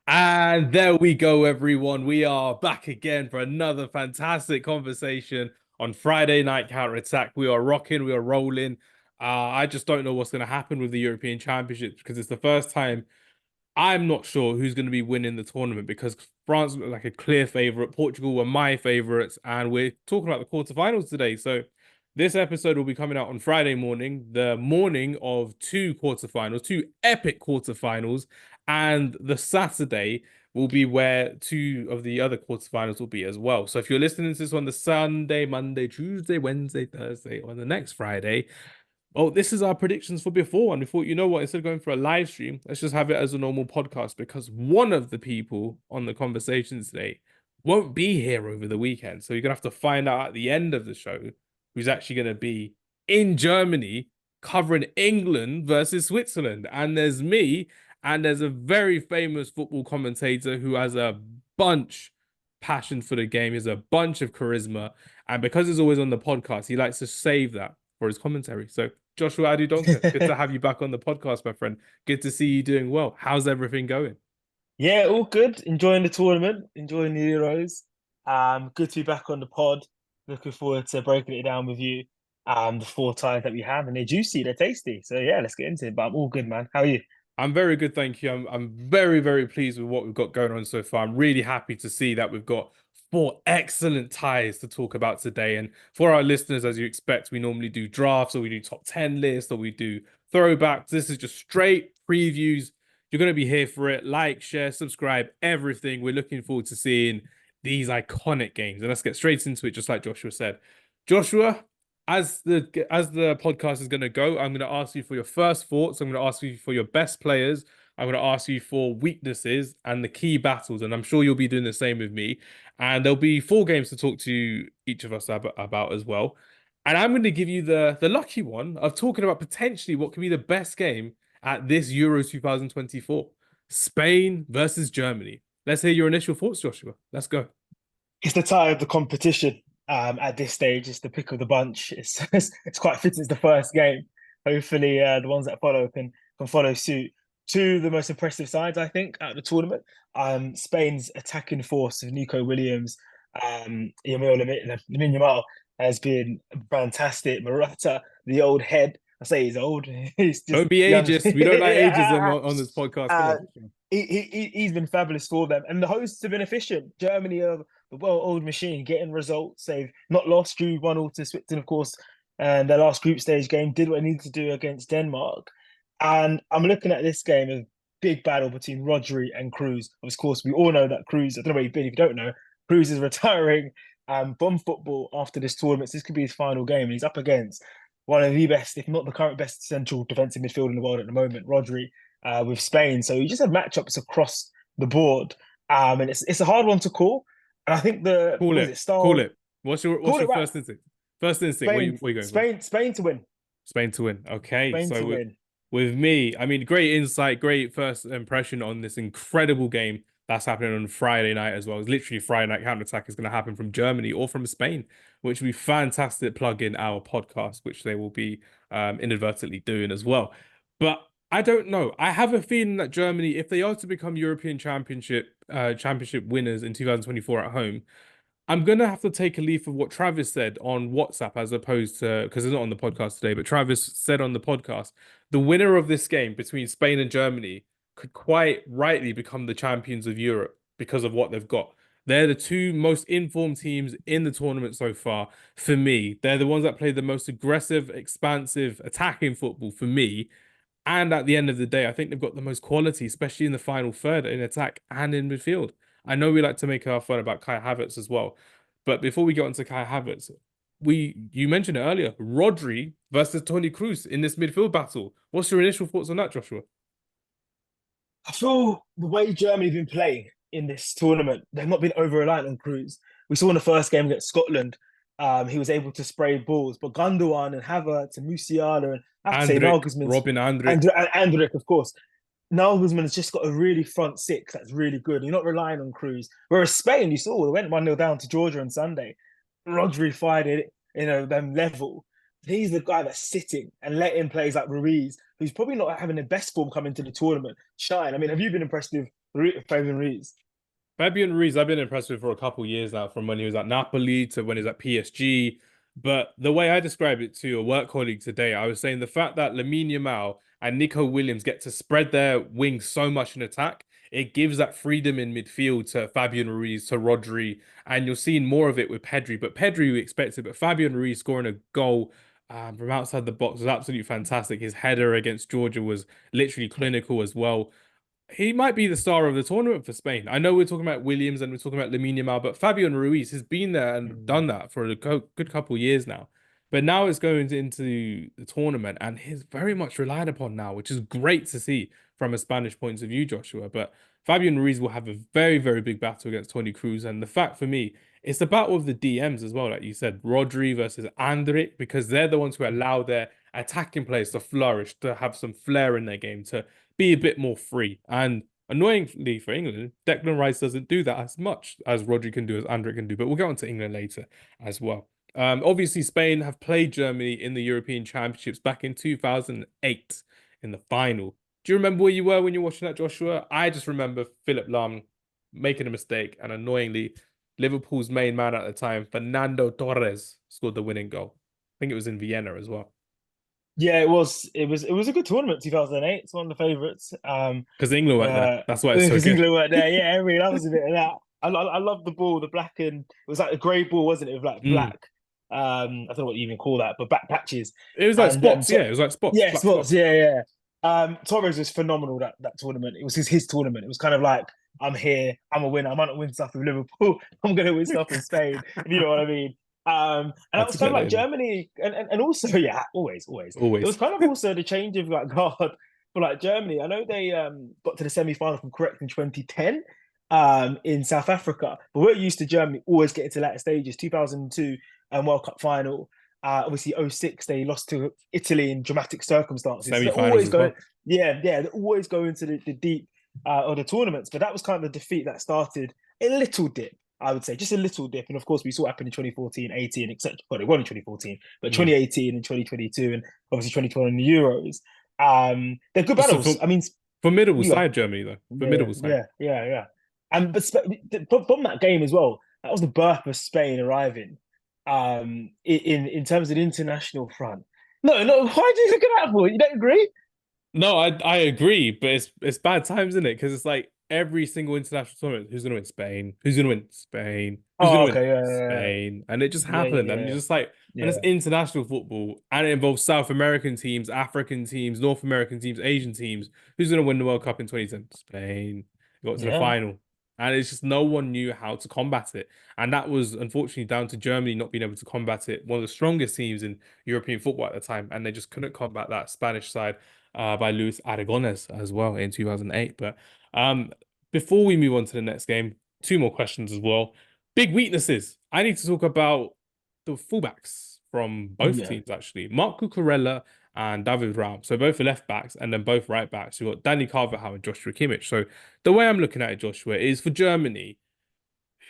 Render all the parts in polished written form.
And there we go, everyone. We are back again for another fantastic conversation on Friday Night Counter Attack. We are rocking, we are rolling. I just don't know what's going to happen with the European Championships because it's the first time I'm not sure who's going to be winning the tournament because France look like a clear favorite. Portugal were my favorites, and we're talking about the quarterfinals today. So this episode will be coming out on Friday morning, the morning of two quarterfinals, two epic quarterfinals, and the Saturday will be where two of the other quarterfinals will be as well. So if you're listening to this on the Sunday, Monday, Tuesday, Wednesday, Thursday, or the next Friday, oh, this is our predictions for before. And we thought, you know what, instead of going for a live stream, let's just have it as a normal podcast because one of the people on the conversation today won't be here over the weekend. So you're going to have to find out at the end of the show who's actually going to be in Germany covering England versus Switzerland. And there's me, and there's a very famous football commentator who has a bunch passion for the game, he has a bunch of charisma. And because he's always on the podcast, he likes to save that for his commentary. So Joshua Adu Donkor, good to have you back on the podcast, my friend. Good to see you doing well. How's everything going? Yeah, all good. Enjoying the tournament, enjoying the Euros. Good to be back on the pod. Looking forward to breaking it down with you. The four times that we have, and they're juicy, they're tasty. So yeah, let's get into it. But I'm all good, man. How are you? I'm very good, thank you. I'm very, very pleased with what we've got going on so far. I'm really happy to see that we've got four excellent ties to talk about today. And for our listeners, as you expect, we normally do drafts or we do top 10 lists or we do throwbacks. This is just straight previews. You're going to be here for it. Like, share, subscribe, everything. We're looking forward to seeing these iconic games. And let's get straight into it, just like Joshua said. Joshua, as the podcast is going to go, I'm going to ask you for your first thoughts. I'm going to ask you for your best players. I'm going to ask you for weaknesses and the key battles, and I'm sure you'll be doing the same with me. And there'll be four games to talk to each of us about as well. And I'm going to give you the lucky one of talking about potentially what could be the best game at this Euro 2024, Spain versus Germany. Let's hear your initial thoughts, Joshua. Let's go. It's the tie of the competition. At this stage, it's the pick of the bunch. It's quite fitting. It's the first game. Hopefully, the ones that follow can follow suit. Two of the most impressive sides, I think, at the tournament. Spain's attacking force of Nico Williams, Lamine Yamal has been fantastic. Morata, the old head. I say he's old. He's just Don't be young. ageist. We don't like ageism on this podcast. Come uh, on. he's been fabulous for them, and the hosts have been efficient. Germany are the well-oiled machine, getting results. They've not lost. Drew 1-0 to Switzerland, of course, and their last group stage game did what it needed to do against Denmark. And I'm looking at this game as big battle between Rodri and Cruz. Of course, we all know that Cruz. I don't know where you've been if you don't know. Cruz is retiring from football after this tournament. So this could be his final game, and he's up against one of the best, if not the current best, central defensive midfield in the world at the moment, Rodri, with Spain. So you just have matchups across the board, and it's a hard one to call. And I think the Call what is it. it Call style? it. What's Call your it right. first instinct? First instinct. Spain, What are you going for? Spain to win. Spain to win. Okay. Spain to So win. with me, I mean, great insight, great first impression on this incredible game that's happening on Friday night as well. It's literally Friday night counter attack is going to happen from Germany or from Spain, which would be fantastic. Plug in our podcast, which they will be inadvertently doing as well. But I don't know. I have a feeling that Germany, if they are to become European Championship winners in 2024 at home, I'm gonna have to take a leaf of what Travis said on WhatsApp as opposed to because it's not on the podcast today, but Travis said on the podcast, the winner of this game between Spain and Germany could quite rightly become the champions of Europe because of what they've got. They're the two most informed teams in the tournament so far for me. They're the ones that play the most aggressive, expansive, attacking football for me. And at the end of the day, I think they've got the most quality, especially in the final third in attack and in midfield. I know we like to make our fun about Kai Havertz as well. But before we get on to Kai Havertz, you mentioned it earlier, Rodri versus Toni Kroos in this midfield battle. What's your initial thoughts on that, Joshua? I feel the way Germany have been playing in this tournament, they've not been over reliant on Cruz. We saw in the first game against Scotland, he was able to spray balls, but Gundogan and Havertz and Musiala and I have to say Andrik, Nagelsmann's Robin Andrik. and Andrik, of course. Nagelsmann has just got a really front six that's really good. You're not relying on Cruz. Whereas Spain, you saw, they went 1-0 down to Georgia on Sunday. Rodri fired it, them level. He's the guy that's sitting and letting players like Ruiz, who's probably not having the best form come into the tournament, shine. I mean, have you been impressed with Fabian Ruiz. Fabian Ruiz, I've been impressed with for a couple years now, from when he was at Napoli to when he was at PSG. But the way I described it to a work colleague today, I was saying the fact that Lamine Yamal and Nico Williams get to spread their wings so much in attack, it gives that freedom in midfield to Fabian Ruiz, to Rodri, and you're seeing more of it with Pedri. But Pedri, we expected, but Fabian Ruiz scoring a goal from outside the box was absolutely fantastic. His header against Georgia was literally clinical as well. He might be the star of the tournament for Spain. I know we're talking about Williams and we're talking about Lamine Yamal, but Fabian Ruiz has been there and Mm. done that for a good couple of years now. But now it's going into the tournament and he's very much relied upon now, which is great to see from a Spanish point of view, Joshua. But Fabian Ruiz will have a very, very big battle against Toni Kroos. And the fact for me, it's the battle of the DMs as well, like you said, Rodri versus Andrić, because they're the ones who allow their attacking players to flourish, to have some flair in their game, to be a bit more free. And annoyingly for England, Declan Rice doesn't do that as much as Rodri can do, as Andrić can do. But we'll get on to England later as well. Obviously, Spain have played Germany in the European Championships back in 2008 in the final. Do you remember where you were when you were watching that, Joshua? I just remember Philip Lahm making a mistake, and annoyingly, Liverpool's main man at the time, Fernando Torres, scored the winning goal. I think it was in Vienna as well. Yeah, it was. It was a good tournament. 2008. It's one of the favourites. Because England weren't there. That's why it's so Because good. England weren't there. Yeah, everyone loves a bit of that. I love the ball, the black and it was like a grey ball, wasn't it? With like Mm. black. I don't know what you even call that, but black patches. It was like And spots, yeah. It was like spots, yeah, black spots. spots. Yeah, yeah. Torres was phenomenal that tournament. It was his tournament. It was kind of like I'm here. I'm a winner. I might not win stuff with Liverpool. I'm going to win stuff in Spain. If you know what I mean. And Had that to was kind get of that like in Germany, and also yeah, always. It was always. kind of also the change of like guard for like Germany. I know they got to the semi-final, from correct, in 2010 in South Africa, but we're used to Germany always getting to later stages. 2002 World Cup final. Obviously, '06 they lost to Italy in dramatic circumstances. So they're Semi-finals always as well. going, yeah, they always go into the deep of the tournaments. But that was kind of the defeat that started a little dip, I would say, just a little dip. And of course, we saw it happen in 2014, 18, etc. Well, it wasn't 2014, but Mm. 2018 and 2022, and obviously 2020 in the Euros. They're good So battles. I mean, formidable you go. side, Germany, though. Yeah, Formidable side. yeah. And but from that game as well, that was the birth of Spain arriving. In terms of the international front. No. Why do you look at that for? You don't agree? No, I agree, but it's bad times, isn't it? Because it's like every single international tournament, who's gonna win Spain? Who's gonna win Spain? Who's Oh, gonna win okay, Spain? And it just yeah, happened. And you're just like, and it's yeah, international football, and it involves South American teams, African teams, North American teams, Asian teams. Who's gonna win the World Cup in 2010? Spain. Got to the yeah. final. And it's just no one knew how to combat it. And that was unfortunately down to Germany not being able to combat it. One of the strongest teams in European football at the time. And they just couldn't combat that Spanish side by Luis Aragonés as well in 2008. But um, before we move on to the next game, two more questions as well. Big weaknesses. I need to talk about the fullbacks from both Yeah. teams, actually. Marc Cucurella and David Raum. So both are left backs and then both right backs. You've got Danny Carvajal and Joshua Kimmich. So the way I'm looking at it, Joshua, is for Germany,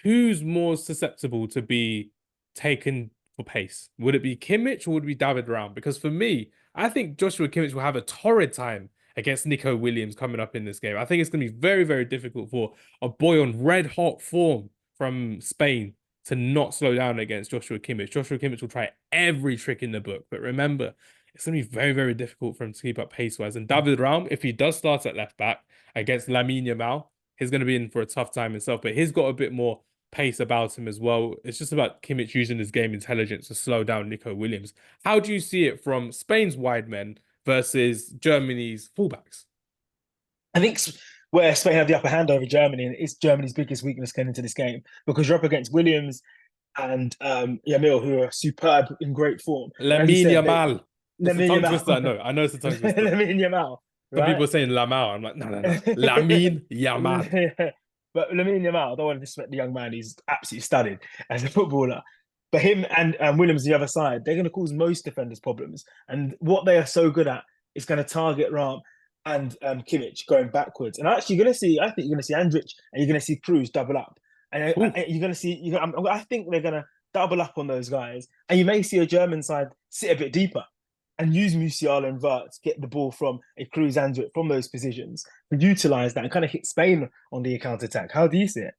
who's more susceptible to be taken for pace? Would it be Kimmich or would it be David Raum? Because for me, I think Joshua Kimmich will have a torrid time against Nico Williams coming up in this game. I think it's going to be very, very difficult for a boy on red hot form from Spain to not slow down against Joshua Kimmich. Joshua Kimmich will try every trick in the book, but remember, it's going to be very, very difficult for him to keep up pace-wise. And David Raum, if he does start at left back against Lamine Yamal, he's going to be in for a tough time himself, but he's got a bit more pace about him as well. It's just about Kimmich using his game intelligence to slow down Nico Williams. How do you see it from Spain's wide men versus Germany's fullbacks? I think where Spain have the upper hand over Germany, and it's Germany's biggest weakness going into this game, because you're up against Williams and Yamil, who are superb in great form. And as you Lamine said, Yamal. It's a Lamine tongue twister, I Yamal, know. I know it's a tongue twister. Lamine Yamal, Some right? people are saying Lamau. I'm like, no. Lamine Yamal. But Lamine Yamal, I don't want to disrespect the young man. He's absolutely stunning as a footballer. But him and Williams the other side, they're going to cause most defenders problems. And what they are so good at is going to target Ram and Kimmich going backwards. And actually, I think you're going to see Andrić and you're going to see Kroos double up. And you're going to see, I think they're going to double up on those guys. And you may see a German side sit a bit deeper. and use Musiala and Vert to get the ball from a Cruz Andrew from those positions to utilize that and kind of hit Spain on the counter attack. How do you see it?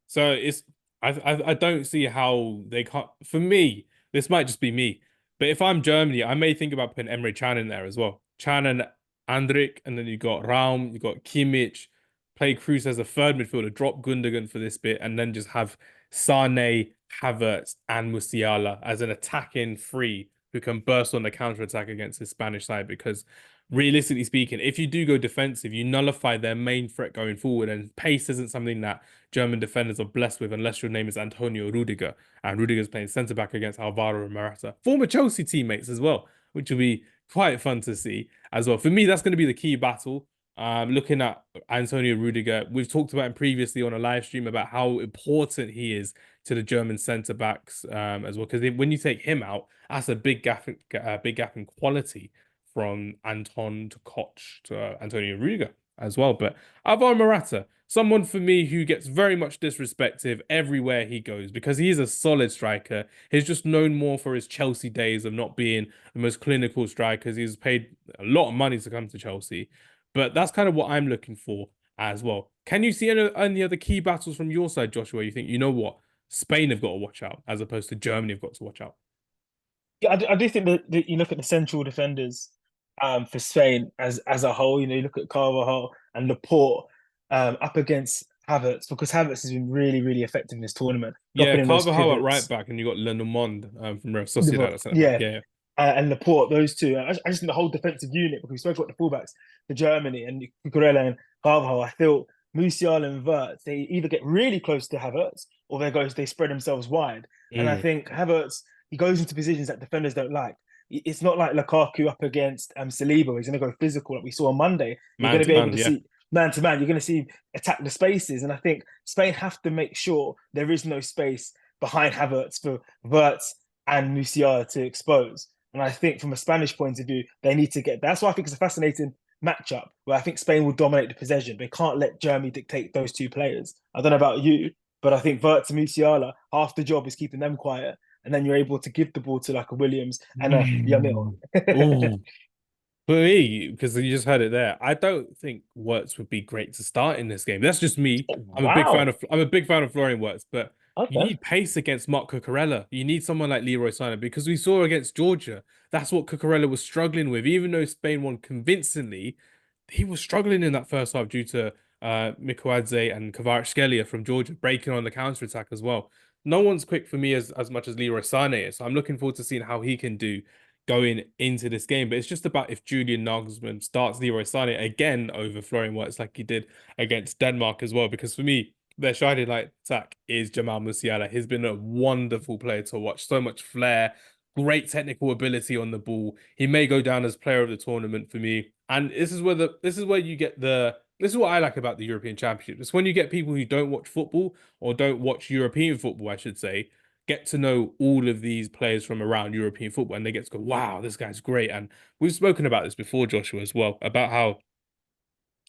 So it's I don't see how they can't. For me, this might just be me, but if I'm Germany, I may think about putting Emre Can in there as well. Can and Andrik, and then you got Raum, you got Kimmich, play Cruz as a third midfielder, drop Gundogan for this bit, and then just have Sane, Havertz, and Musiala as an attacking three who can burst on the counter attack against the Spanish side. Because realistically speaking, if you do go defensive, you nullify their main threat going forward, and pace isn't something that German defenders are blessed with unless your name is Antonio Rudiger. And Rudiger's playing centre back against Alvaro Morata, former Chelsea teammates as well, which will be quite fun to see as well. For me, that's going to be the key battle. Looking at Antonio Rudiger, we've talked about him previously on a live stream about how important he is to the German centre backs as well. Because when you take him out, that's a big gap in quality from Anton to Koch to Antonio Rudiger as well. But Alvaro Morata, someone for me who gets very much disrespected everywhere he goes because he is a solid striker. He's just known more for his Chelsea days of not being the most clinical strikers. He's paid a lot of money to come to Chelsea. But that's kind of what I'm looking for as well. Can you see any other key battles from your side, Joshua? You think, you know what, Spain have got to watch out as opposed to Germany have got to watch out? Yeah, I do think that you look at the central defenders for Spain as a whole. You know, you look at Carvajal and Laporte up against Havertz because Havertz has been really effective in this tournament, Yeah, dropping in those Carvajal at right pivots. back, and you got Lenormand from Real Sociedad at centre back. Yeah, Yeah, and Laporte, those two. I just think the whole defensive unit, because we spoke about the fullbacks for Germany and Cucurella and Carvajal. I feel Musiala and Wirtz, they either get really close to Havertz or they spread themselves wide. And I Mm. think Havertz, he goes into positions that defenders don't like. It's not like Lukaku up against Saliba. He's going to go physical like we saw on Monday. You're going Man to to be able man. to Yeah. see man to man. You're going to see attack the spaces. And I think Spain have to make sure there is no space behind Havertz for Wirtz and Musiala to expose. And I think from a Spanish point of view, they need to get. That's why I think it's a fascinating matchup where I think Spain will dominate the possession. They can't let Germany dictate those two players. I don't know about you, but I think Wirtz and Musiala, half the job is keeping them quiet, and then you're able to give the ball to like a Williams and a Yamil. Mm. Oh, for me, because you just heard it there, I don't think Wirtz would be great to start in this game. That's just me. Wow. I'm a big fan of Florian Wirtz, but you Okay. need pace against Marc Cucurella. You need someone like Leroy Sané because we saw against Georgia, that's what Cucurella was struggling with. Even though Spain won convincingly, he was struggling in that first half due to Mikoadze and Kvaratskhelia from Georgia breaking on the counter attack as well. No one's quick for me as much as Leroy Sané is. So I'm looking forward to seeing how he can do going into this game. But it's just about if Julian Nagelsmann starts Leroy Sané again over Florian Wirtz like he did against Denmark as well. Because for me, their shining light attack is Jamal Musiala. He's been a wonderful player to watch. So much flair, great technical ability on the ball. He may go down as player of the tournament for me. And this is where you get this is what I like about the European Championship. It's when you get people who don't watch football or don't watch European football, I should say, get to know all of these players from around European football and they get to go, wow, this guy's great. And we've spoken about this before, Joshua, as well, about how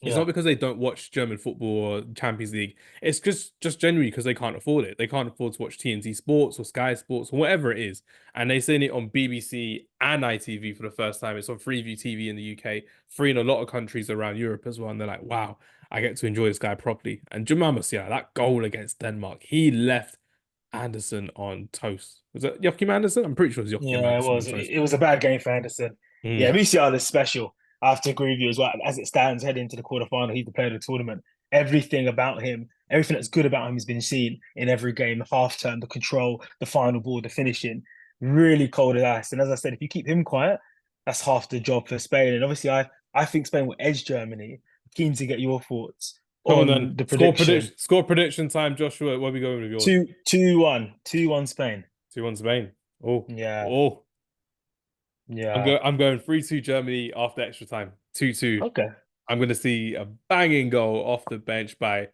it's not Yeah. because they don't watch German football or Champions League. It's just generally because they can't afford it. They can't afford to watch TNT Sports or Sky Sports or whatever it is. And they've seen it on BBC and ITV for the first time. It's on Freeview TV in the UK, free in a lot of countries around Europe as well. And they're like, wow, I get to enjoy this guy properly. And Jamal Musiala, that goal against Denmark, he left Anderson on toast. Was it Joachim Anderson? I'm pretty sure it was Joachim Yeah, it Anderson on was. toast. It was a bad game for Anderson. Yeah, Mm. Musiala is special. I have to agree with you as well. As it stands, heading into the quarterfinal, he's the player of the tournament. Everything about him, everything that's good about him has been seen in every game. The half turn, the control, the final ball, the finishing. Really cold as ice. And as I said, if you keep him quiet, that's half the job for Spain. And obviously, I think Spain will edge Germany. Keen to get your thoughts Come on then. on the prediction. Score prediction time, Joshua. Where are we going with yours? 2-1. 2-1 Spain. 2-1 Spain. Oh, Yeah. oh. Yeah. I'm going 3-2 Germany after extra time. 2-2. Okay. I'm gonna see a banging goal off the bench by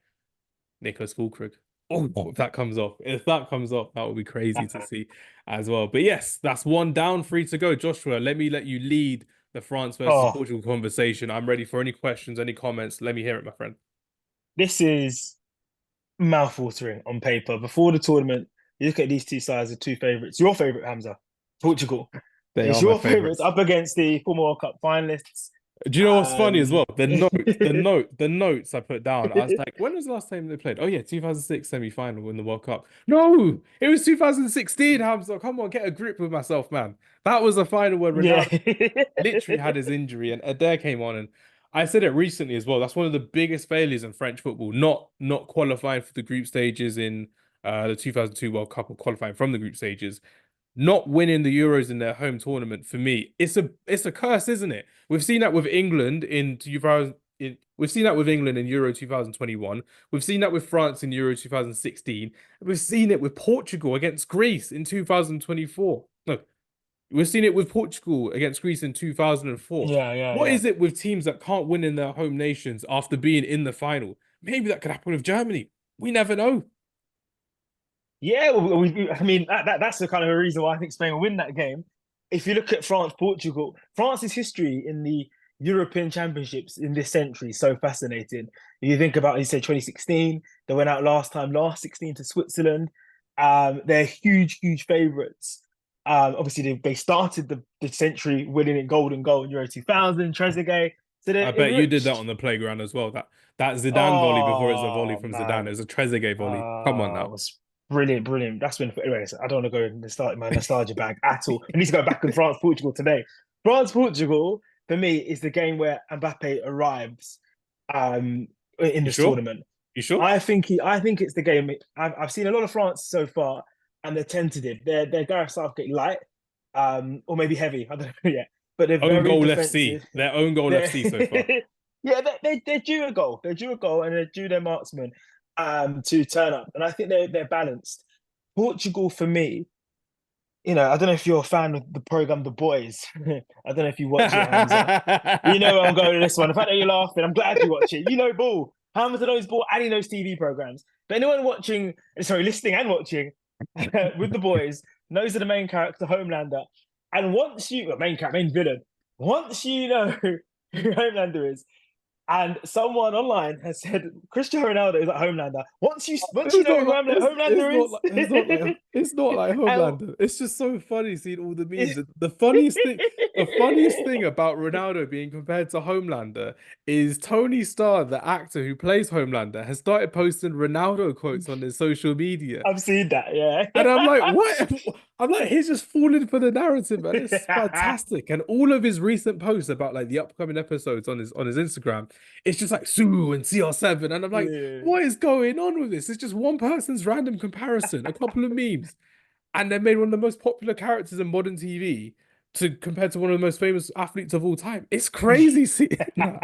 Nicholas Fulkrug. Oh, if that comes off. If that comes off, that would be crazy to see as well. But yes, that's one down, three to go. Joshua, let you lead the France versus Oh, Portugal conversation. I'm ready for any questions, any comments. Let me hear it, my friend. this is mouth-watering on paper. Before the tournament, you look at these two sides, the two favourites. Your favourite, Hamza, Portugal. They It's are my your favorites favorites. up against the former World Cup finalists. Do you know what's funny as well? Yeah, The notes I put down. I was like, when was the last time they played? Oh yeah, 2006 semi-final in the World Cup. No, it was 2016, Hamza. Come on, get a grip with myself, man. That was the final where Ronaldo literally had his injury and Adair came on. And I said it recently as well. That's one of the biggest failures in French football, not qualifying for the group stages in the 2002 World Cup or qualifying from the group stages, not winning the Euros in their home tournament. For me, it's a curse, isn't it? We've seen that with England in 2000. We've seen that with England in Euro 2021. We've seen that with France in Euro 2016. We've seen it with Portugal against Greece in 2024. No, we've seen it with Portugal against Greece in 2004. yeah, What yeah. is it with teams that can't win in their home nations after being in the final? Maybe that could happen with Germany. We never know. Yeah, well, I mean, that's the kind of a reason why I think Spain will win that game. If you look at France, Portugal, France's history in the European Championships in this century is so fascinating. If you think about, you say 2016, they went out last 16 to Switzerland. They're huge, huge favourites. Obviously, they started the century winning it golden goal in Euro 2000, Trezeguet. So I they're bet you did that rich. on the playground as well. That Zidane volley before it's a volley Oh, from Zidane. It man. was a Trezeguet volley. Come on It now. was brilliant, brilliant. That's been, anyways, I don't want to go and start my nostalgia bag at all. I need to go back in France, Portugal today. France, Portugal, for me, is the game where Mbappe arrives in You this sure? tournament. You sure? I think it's the game. I've seen a lot of France so far, and they're tentative. They're Gareth Southgate light, or maybe heavy. I don't know yet, but they're Own very goal defensive. FC. Their own goal They're FC so far. yeah, they're due a goal. They're due a goal, and they're due their marksman to turn up. And I think they're balanced. Portugal, for me, I don't know if you're a fan of the program The Boys. I don't know if you watch it, Hamza. You know where I'm going with this one. The fact that you're laughing, I'm glad you watch it. You know ball. Hamza knows ball and he knows TV programs. But anyone listening and watching with The Boys knows that the main character, Homelander. And main villain, once you know who Homelander is, and someone online has said Cristiano Ronaldo is like Homelander. Once you It's know not who like Homelander is, it's not like and Homelander. It's just so funny seeing all the memes. The funniest thing about Ronaldo being compared to Homelander is Tony Starr, the actor who plays Homelander, has started posting Ronaldo quotes on his social media. I've seen that. And I'm like, Yeah. what? I'm like, he's just falling for the narrative, man. It's fantastic. And all of his recent posts about like the upcoming episodes on his Instagram, it's just like Sue and CR7. And I'm like, Yeah. what is going on with this? It's just one person's random comparison, a couple of memes, and they made one of the most popular characters in modern TV to compared to one of the most famous athletes of all time. It's crazy. See, no,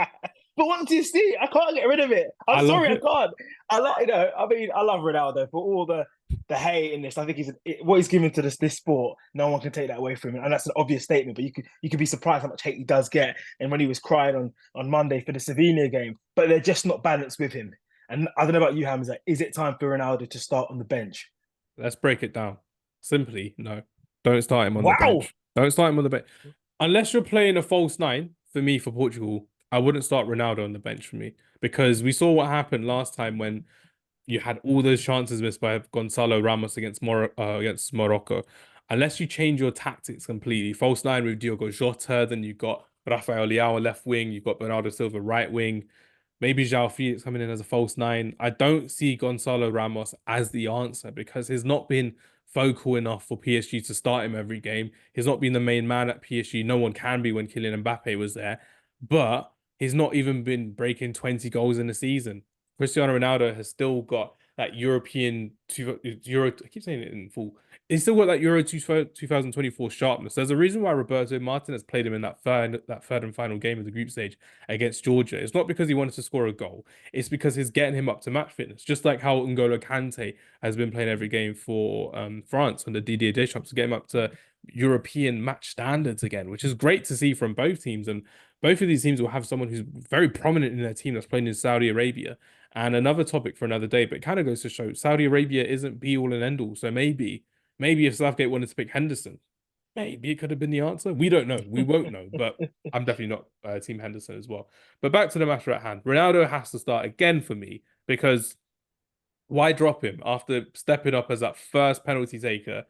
But once you see, I can't get rid of it. I'm I love sorry, I it. can't. I like, I mean, I love Ronaldo for all the hate in this. I think what he's given to this sport. No one can take that away from him, and that's an obvious statement. But you could be surprised how much hate he does get. And when he was crying on Monday for the Slovenia game, but they're just not balanced with him. And I don't know about you, Hamza. Is it time for Ronaldo to start on the bench? Let's break it down. Simply, no. Don't start him on the Wow. bench. Don't start him on the bench. Unless you're playing a false nine, for me, for Portugal, I wouldn't start Ronaldo on the bench for me. Because we saw what happened last time when you had all those chances missed by Gonzalo Ramos against Morocco. Unless you change your tactics completely. False nine with Diogo Jota, then you've got Rafael Leao left wing, you've got Bernardo Silva right wing. Maybe João Felix coming in as a false nine. I don't see Gonzalo Ramos as the answer because he's not been vocal enough for PSG to start him every game. He's not been the main man at PSG. No one can be when Kylian Mbappe was there. But he's not even been breaking 20 goals in a season. Cristiano Ronaldo has still got that Euro. I keep saying it in full. He's still got that Euro 2024 sharpness. There's a reason why Roberto Martinez played him in that third and final game of the group stage against Georgia. It's not because he wanted to score a goal. It's because he's getting him up to match fitness. Just like how N'Golo Kante has been playing every game for France under Didier Deschamps to get him up to European match standards again, which is great to see from both teams. And both of these teams will have someone who's very prominent in their team that's playing in Saudi Arabia. And another topic for another day, but it kind of goes to show Saudi Arabia isn't be all and end all. So maybe if Southgate wanted to pick Henderson, maybe it could have been the answer. We don't know. We won't know. But I'm definitely not Team Henderson as well. But back to the matter at hand. Ronaldo has to start again for me because why drop him after stepping up as that first penalty taker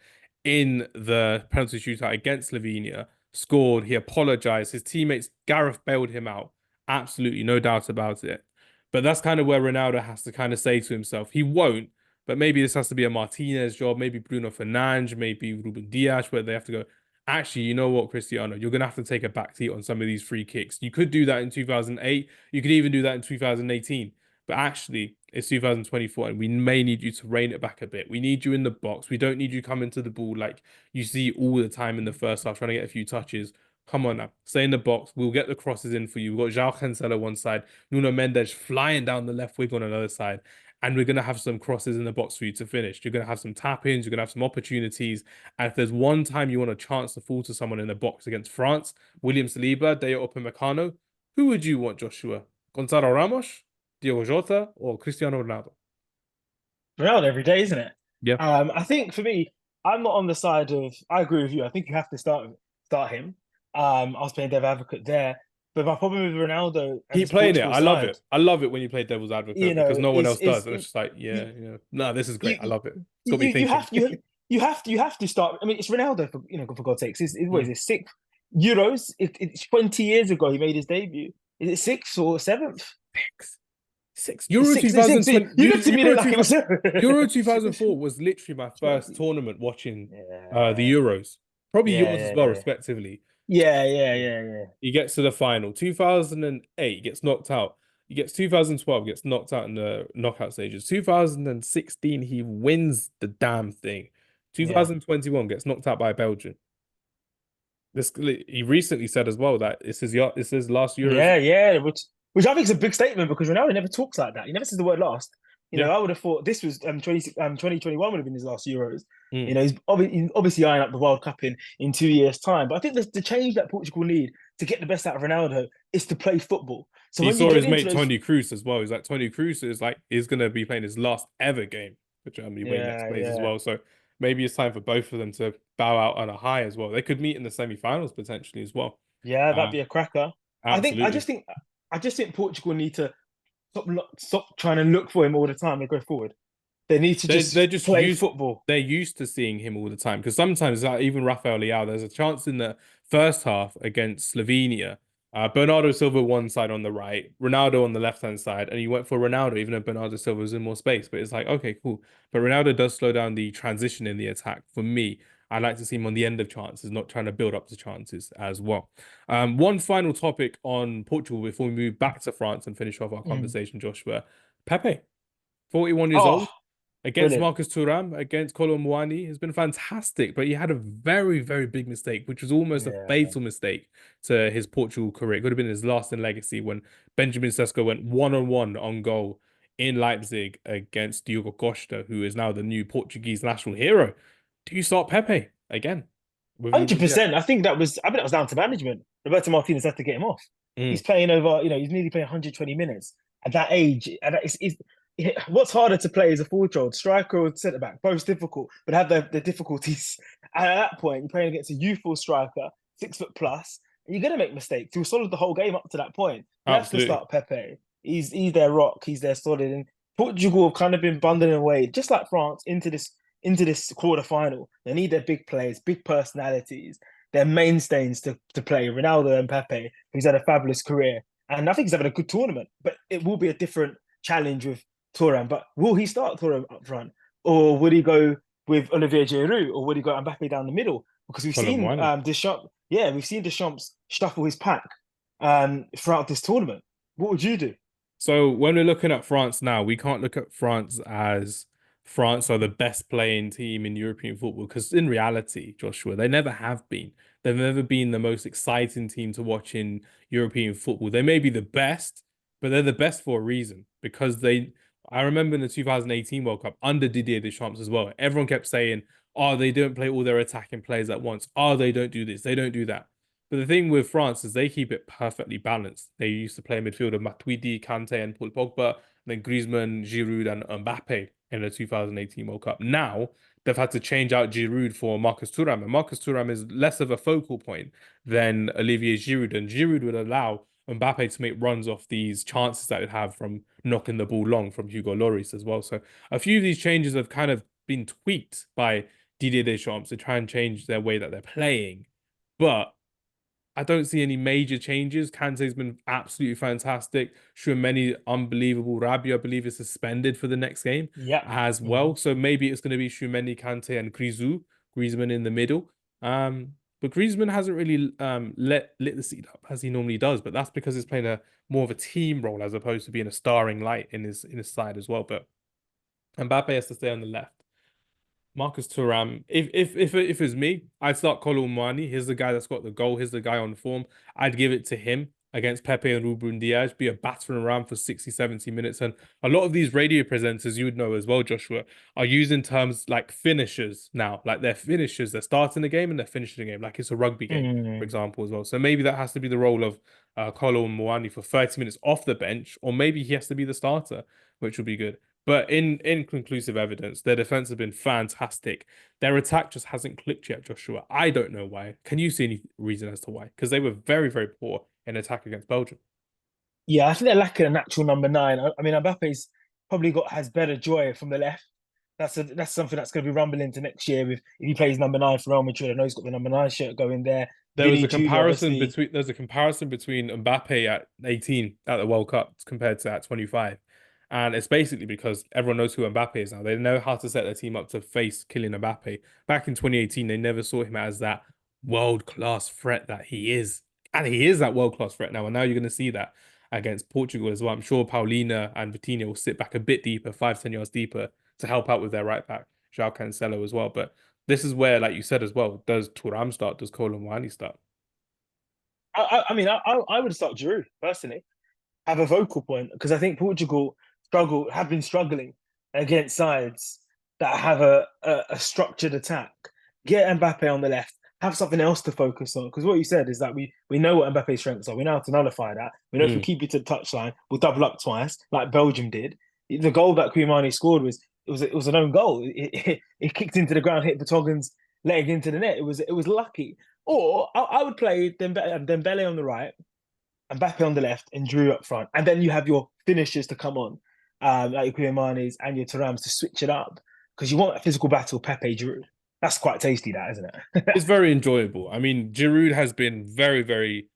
in the penalty shootout against Slovenia, scored. He apologized. His teammates, Gareth, bailed him out. Absolutely, no doubt about it. But that's kind of where Ronaldo has to kind of say to himself, he won't, but maybe this has to be a Martinez job, maybe Bruno Fernandes, maybe Ruben Dias, where they have to go, actually, you know what, Cristiano, you're going to have to take a back seat on some of these free kicks. You could do that in 2008. You could even do that in 2018. But actually, it's 2024 and we may need you to rein it back a bit. We need you in the box. We don't need you coming to the ball like you see all the time in the first half, trying to get a few touches. Come on now, stay in the box. We'll get the crosses in for you. We've got João Cancelo one side, Nuno Mendes flying down the left wing on another side. And we're going to have some crosses in the box for you to finish. You're going to have some tap-ins. You're going to have some opportunities. And if there's one time you want a chance to fall to someone in the box against France, William Saliba, Dayot Upamecano, who would you want, Joshua? Gonzalo Ramos, Diogo Jota, or Cristiano Ronaldo? Ronaldo every day, isn't it? Yeah. I think for me, I'm not on the side of. I agree with you. I think you have to start him. I was playing devil advocate there, but my problem with Ronaldo and Keep this playing it. Portugal I love side, it. I love it when you play devil's advocate because no one else does. And it's just like, yeah, you, yeah. No, this is great. I you, love it. It's got me you thinking. have you have to start. I mean, it's Ronaldo for God's sakes. What Mm. is it, sixth Euros? It's 20 years ago he made his debut. Is it sixth or seventh? Six. Six. It's Euro six. It's six. 2020. You looked at me Euro like it 2000, was Euro 2004 was literally my first 20. tournament watching the Yeah, Euros. Probably yeah, yours as yeah, well, yeah. respectively. Yeah, yeah, yeah, yeah. He gets to the final. 2008 gets knocked out. He gets 2012 gets knocked out in the knockout stages. 2016 he wins the damn thing. Yeah. 2021 gets knocked out by Belgium. This he recently said as well that this is last Euros. Yeah, yeah, which I think is a big statement because Ronaldo never talks like that. He never says the word last. Yeah. I would have thought this was 2021 would have been his last Euros. Mm. He's obviously eyeing up the World Cup in 2 years' time. But I think the change that Portugal need to get the best out of Ronaldo is to play football. So He when you saw get his into mate those, Tony Cruz as well. He's like Tony Cruz is gonna be playing his last ever game for Germany when he next yeah, plays as yeah, well. So maybe it's time for both of them to bow out on a high as well. They could meet in the semi-finals potentially as well. yeah, that'd Uh, be a cracker. I think Absolutely. I just think Portugal need to stop trying to look for him all the time and go forward. They need to They're just just play used football. they're used to seeing him all the time because sometimes like, even Rafael Leao, there's a chance in the first half against Slovenia. Bernardo Silva one side on the right, Ronaldo on the left hand side, and he went for Ronaldo even though Bernardo Silva was in more space. But it's like okay, cool. But Ronaldo does slow down the transition in the attack. For me, I like to see him on the end of chances, not trying to build up the chances as well. One final topic on Portugal before we move back to France and finish off our Mm. conversation, Joshua. Pepe, 41 years Oh, old against brilliant. Marcus Thuram, against Kolo Muani has been fantastic, but he had a very, very big mistake, which was almost a Yeah. fatal mistake to his Portugal career. It could have been his last in legacy when Benjamin Sesko went one-on-one on goal in Leipzig against Diogo Costa, who is now the new Portuguese national hero. Do you start Pepe again with Ruben Dias? 100%. I think that was down to management. Roberto Martinez had to get him off. He's Mm, playing over, he's nearly playing 120 minutes at that age. And what's harder to play as a forward, striker or centre back? Both difficult, but have the difficulties. And at that point, you're playing against a youthful striker, 6 foot plus, and you're gonna make mistakes. He was solid the whole game up to that point. You have to absolutely. start Pepe. He's their rock. He's their solid. And Portugal have kind of been bundling away, just like France, into this quarter final. They need their big players, big personalities, their mainstays to play. Ronaldo and Pepe, who's had a fabulous career. And I think he's having a good tournament, but it will be a different challenge with Thuram. But will he start Thuram up front? Or would he go with Olivier Giroud? Or would he go Mbappe down the middle? Because we've Kolo seen Muani. Deschamps, we've seen Deschamps shuffle his pack throughout this tournament. What would you do? So when we're looking at France now, we can't look at France as France are the best playing team in European football because in reality, Joshua, they never have been. They've never been the most exciting team to watch in European football. They may be the best, but they're the best for a reason because I remember in the 2018 World Cup under Didier Deschamps as well. Everyone kept saying, "Oh, they don't play all their attacking players at once. Oh, they don't do this. They don't do that." But the thing with France is they keep it perfectly balanced. They used to play midfield of Matuidi, Kante, and Paul Pogba, then Griezmann, Giroud, and Mbappe in the 2018 World Cup. Now they've had to change out Giroud for Marcus Thuram, and Marcus Thuram is less of a focal point than Olivier Giroud, and Giroud would allow Mbappe to make runs off these chances that it have from knocking the ball long from Hugo Lloris as well. So a few of these changes have kind of been tweaked by Didier Deschamps to try and change their way that they're playing. But I don't see any major changes. Kante's been absolutely fantastic. Tchouaméni, unbelievable. Rabiot, I believe, is suspended for the next game Yeah. as Mhm. well. So maybe it's going to be Tchouaméni, Kante, and Griezmann in the middle. But Griezmann hasn't really lit the seat up as he normally does. But that's because he's playing a more of a team role as opposed to being a starring light in his side as well. But Mbappe has to stay on the left. Marcus Thuram. If it's me, I'd start Kolo Muani. Here's the guy that's got the goal. Here's the guy on form. I'd give it to him against Pepe and Ruben Diaz. Be a battering around for 60, 70 minutes. And a lot of these radio presenters, you would know as well, Joshua, are using terms like finishers now. Like they're finishers. They're starting the game and they're finishing the game. Like it's a rugby game, for Mm. example, as well. So maybe that has to be the role of Kolo Muani for 30 minutes off the bench, or maybe he has to be the starter, which would be good. But in conclusive evidence, their defense has been fantastic. Their attack just hasn't clicked yet, Joshua. I don't know why. Can you see any reason as to why? Because they were very, very poor in attack against Belgium. Yeah, I think they're lacking a natural number nine. I mean, Mbappe's probably got has better joy from the left. That's something that's going to be rumbling into next year with if he plays number nine for Real Madrid. I know he's got the number nine shirt going there. Vinny too, obviously. There's a comparison between Mbappe at 18 at the World Cup compared to at 25. And it's basically because everyone knows who Mbappe is now. They know how to set their team up to face Kylian Mbappe. Back in 2018, they never saw him as that world-class threat that he is. And he is that world-class threat now. And now you're going to see that against Portugal as well. I'm sure Paulina and Vitinha will sit back a bit deeper, 5, 10 yards deeper, to help out with their right back, João Cancelo as well. But this is where, like you said as well, does Thuram start? Does Kolo Muani start? I mean, I would start Giroud personally. Have a vocal point because I think Portugal have been struggling against sides that have a structured attack. Get Mbappe on the left, have something else to focus on. Because what you said is that we know what Mbappe's strengths are. We know how to nullify that. We know if we Mm. keep it to the touchline, we'll double up twice, like Belgium did. The goal that Koumani scored it was an own goal. It kicked into the ground, hit Vertonghen's leg into the net. It was lucky. Or I would play Dembele on the right, Mbappe on the left, and Drew up front. And then you have your finishers to come on, like your Koulibaly's and your Thuram's to switch it up. Because you want a physical battle, Pepe Drew. That's quite tasty, that, isn't it? It's very enjoyable. I mean, Giroud has been very, very.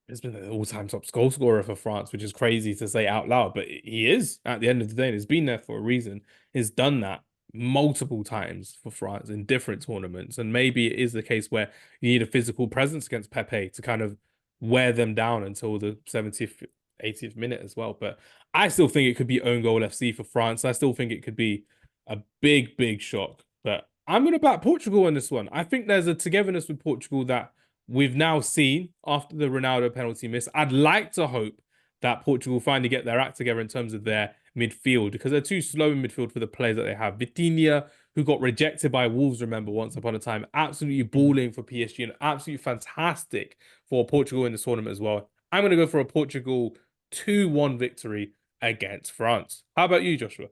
He's been an all-time top goal scorer for France, which is crazy to say out loud, but he is at the end of the day. And he's been there for a reason. He's done that multiple times for France in different tournaments, and maybe it is the case where you need a physical presence against Pepe to kind of wear them down until the 70th, 80th minute as well. But I still think it could be own goal FC for France. I still think it could be a big, big shock. But I'm going to back Portugal in this one. I think there's a togetherness with Portugal that we've now seen after the Ronaldo penalty miss. I'd like to hope that Portugal finally get their act together in terms of their midfield because they're too slow in midfield for the players that they have. Vitinha, who got rejected by Wolves, remember, once upon a time, absolutely balling for PSG and absolutely fantastic for Portugal in this tournament as well. I'm going to go for a Portugal 2-1 victory against France. How about you, Joshua?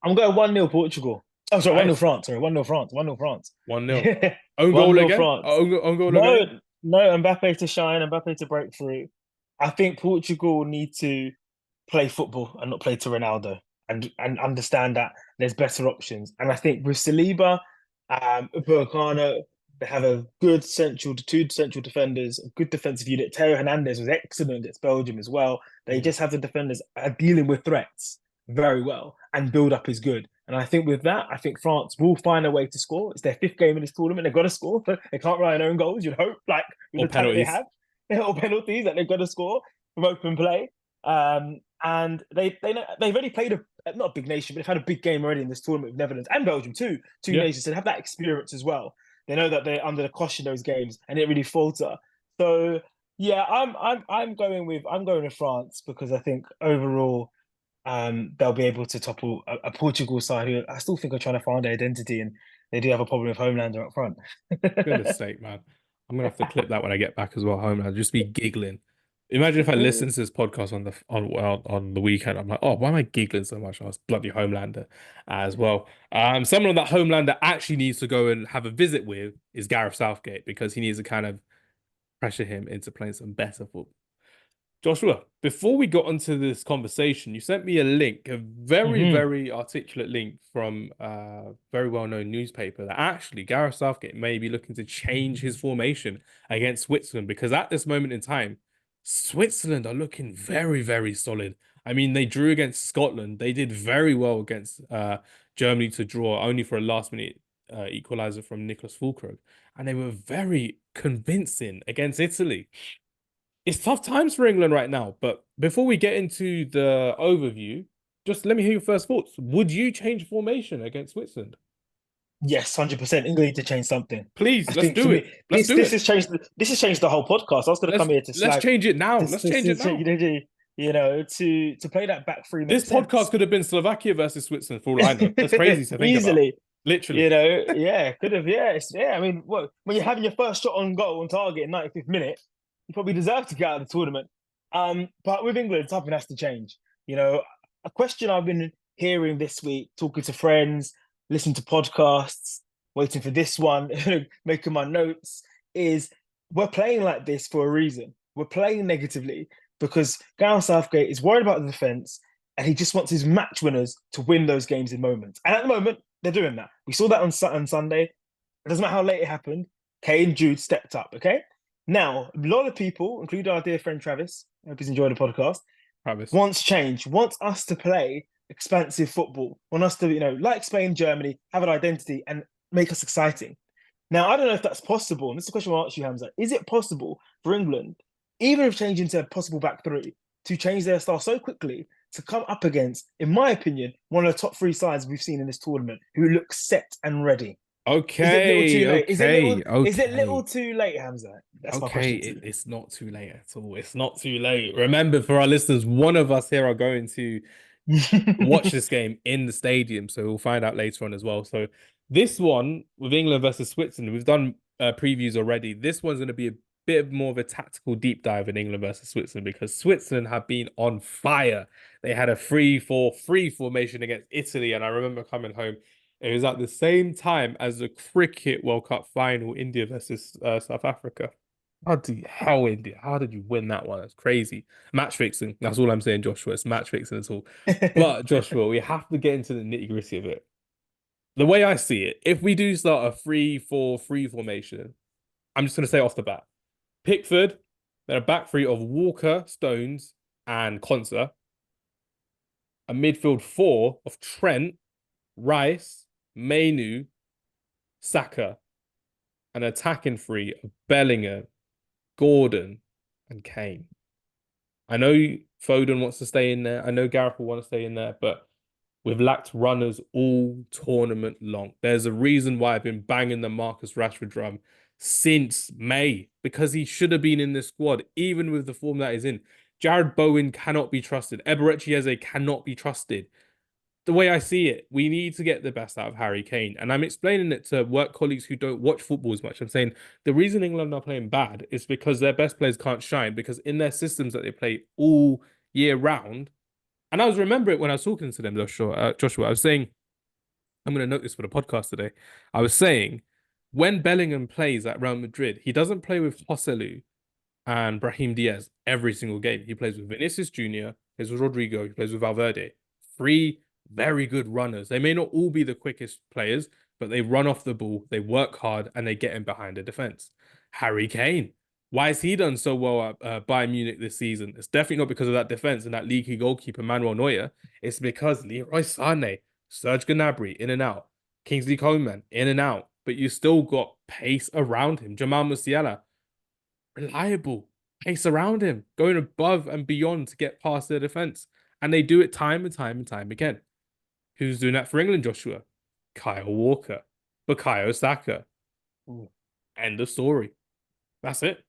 I'm going 1-0 Portugal. Oh, sorry, 1-0 Nice. France. Sorry, 1-0 France. 1-0 France. 1-0. Yeah. Own goal 1-0 again? France. Own goal No, again? no, Mbappe to shine, Mbappe to break through. I think Portugal need to play football and not play to Ronaldo and understand that there's better options. And I think with Saliba, Upamecano, they have a good two central defenders, a good defensive unit. Teo Hernandez was excellent against Belgium as well. They Mm. just have the defenders are dealing with threats very well, and build up is good. And I think with that, I think France will find a way to score. It's their fifth game in this tournament. They've got to score. They can't rely on own goals. You'd hope, like with Or the talent they penalties. have, or penalties that they've got to score from open play. And they've already played not a big nation, but they've had a big game already in this tournament with Netherlands and Belgium too. Two Yeah. nations that have that experience as well. They know that they're under the caution those games and it really falter. So yeah, I'm going with France because I think overall they'll be able to topple a Portugal side who I still think are trying to find their identity and they do have a problem with Homelander up front. Goodness sake, man. I'm gonna have to clip that when I get back as well home. I'll just be giggling. Imagine if I listened to this podcast on the weekend. I'm like, oh, why am I giggling so much? I was bloody Homelander as well. Someone that Homelander actually needs to go and have a visit with is Gareth Southgate because he needs to kind of pressure him into playing some better football. Joshua, before we got onto this conversation, you sent me a link, a very, Hmm. very articulate link from a very well-known newspaper that actually Gareth Southgate may be looking to change his formation against Switzerland because at this moment in time, Switzerland are looking very, very solid. I mean, they drew against Scotland. They did very well against Germany to draw, only for a last-minute equalizer from Nicholas Fulkrug. And they were very convincing against Italy. It's tough times for England right now, but before we get into the overview, just let me hear your first thoughts. Would you change formation against Switzerland? Yes, 100%. England need to change something. I Please, let's think do for me, it. Let's this do this it. has changed. This has changed the whole podcast. I was going to come here to Let's slag change it now. this. Let's change it now. To play that back three This makes podcast sense could have been Slovakia versus Switzerland for all I know. That's crazy to think about. easily. Literally. Yeah, could have. Yeah. I mean, what when you're having your first shot on goal on target in 95th minute, you probably deserve to get out of the tournament. But with England, something has to change. You know, a question I've been hearing this week, talking to friends, listening to podcasts, waiting for this one, making my notes, is we're playing like this for a reason. We're playing negatively because Gareth Southgate is worried about the defense and he just wants his match winners to win those games in moments. And at the moment, they're doing that. We saw that on Sunday. It doesn't matter how late it happened. Kane, Jude stepped up. Okay. Now, a lot of people, including our dear friend Travis, I hope he's enjoyed the podcast, Travis. wants change, wants us to play expansive football, want us to, like Spain, Germany, have an identity and make us exciting. Now, I don't know if that's possible. And this is a question I'll ask you, Hamza. Is it possible for England, even if changing to a possible back three, to change their style so quickly to come up against, in my opinion, one of the top three sides we've seen in this tournament who look set and ready? Is it little Okay, too late? okay, Is it little okay. too late, Hamza? That's my Okay, question to you. it's not too late at all. It's not too late. Remember, for our listeners, one of us here are going to watch this game in the stadium, so we'll find out later on as well. So this one with England versus Switzerland, we've done previews already. This one's going to be a bit more of a tactical deep dive in England versus Switzerland because Switzerland have been on fire. They had a 3-4-3 formation against Italy, and I remember coming home. It was at the same time as the Cricket World Cup final, India versus South Africa. How the hell, India? How did you win that one? That's crazy. Match fixing. That's all I'm saying, Joshua. It's match fixing at all. But Joshua, we have to get into the nitty-gritty of it. The way I see it, if we do start a 3-4-3 formation, I'm just gonna say off the bat. Pickford, then a back three of Walker, Stones, and Konsa. A midfield four of Trent, Rice, Mainu, Saka. An attacking three of Bellingham, Gordon, and Kane. I know Foden wants to stay in there. I know Gareth will want to stay in there, but we've lacked runners all tournament long. There's a reason why I've been banging the Marcus Rashford drum since May, because he should have been in this squad, even with the form that he's in. Jared Bowen cannot be trusted. Eberechi Eze cannot be trusted. The way I see it, we need to get the best out of Harry Kane. And I'm explaining it to work colleagues who don't watch football as much. I'm saying the reason England are playing bad is because their best players can't shine, because in their systems that they play all year round, and I was remembering when I was talking to them, Joshua, I was saying, I'm going to note this for the podcast today. I was saying, when Bellingham plays at Real Madrid, he doesn't play with Joselu and Brahim Diaz every single game. He plays with Vinicius Jr., he plays with Rodrigo, he plays with Valverde. Three very good runners. They may not all be the quickest players, but they run off the ball, they work hard, and they get in behind the defense. Harry Kane. Why has he done so well at Bayern Munich this season? It's definitely not because of that defense and that leaky goalkeeper, Manuel Neuer. It's because Leroy Sané, Serge Gnabry, in and out. Kingsley Coman, in and out. But you still got pace around him. Jamal Musiala, reliable. Pace around him, going above and beyond to get past their defense. And they do it time and time and time again. Who's doing that for England, Joshua? Kyle Walker. Bukayo Saka. End of story. That's it.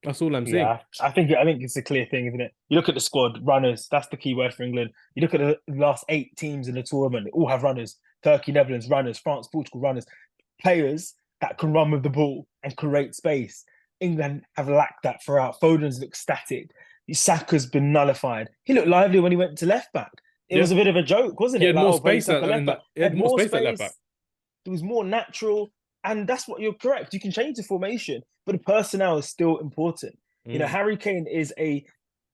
That's all I'm saying. Yeah, I think it's a clear thing, isn't it? You look at the squad, runners, that's the key word for England. You look at the last 8 teams in the tournament, they all have runners. Turkey, Netherlands, runners, France, Portugal, runners. Players that can run with the ball and create space. England have lacked that throughout. Foden's looked static. Saka's been nullified. He looked lively when he went to left back. It Yeah. was a bit of a joke, wasn't He it? had Like, more oh, play space Saka left in back. that. He Had had more more space at left back. space. It was more natural. And that's what you're correct. You can change the formation, but the personnel is still important. Mm. Harry Kane is a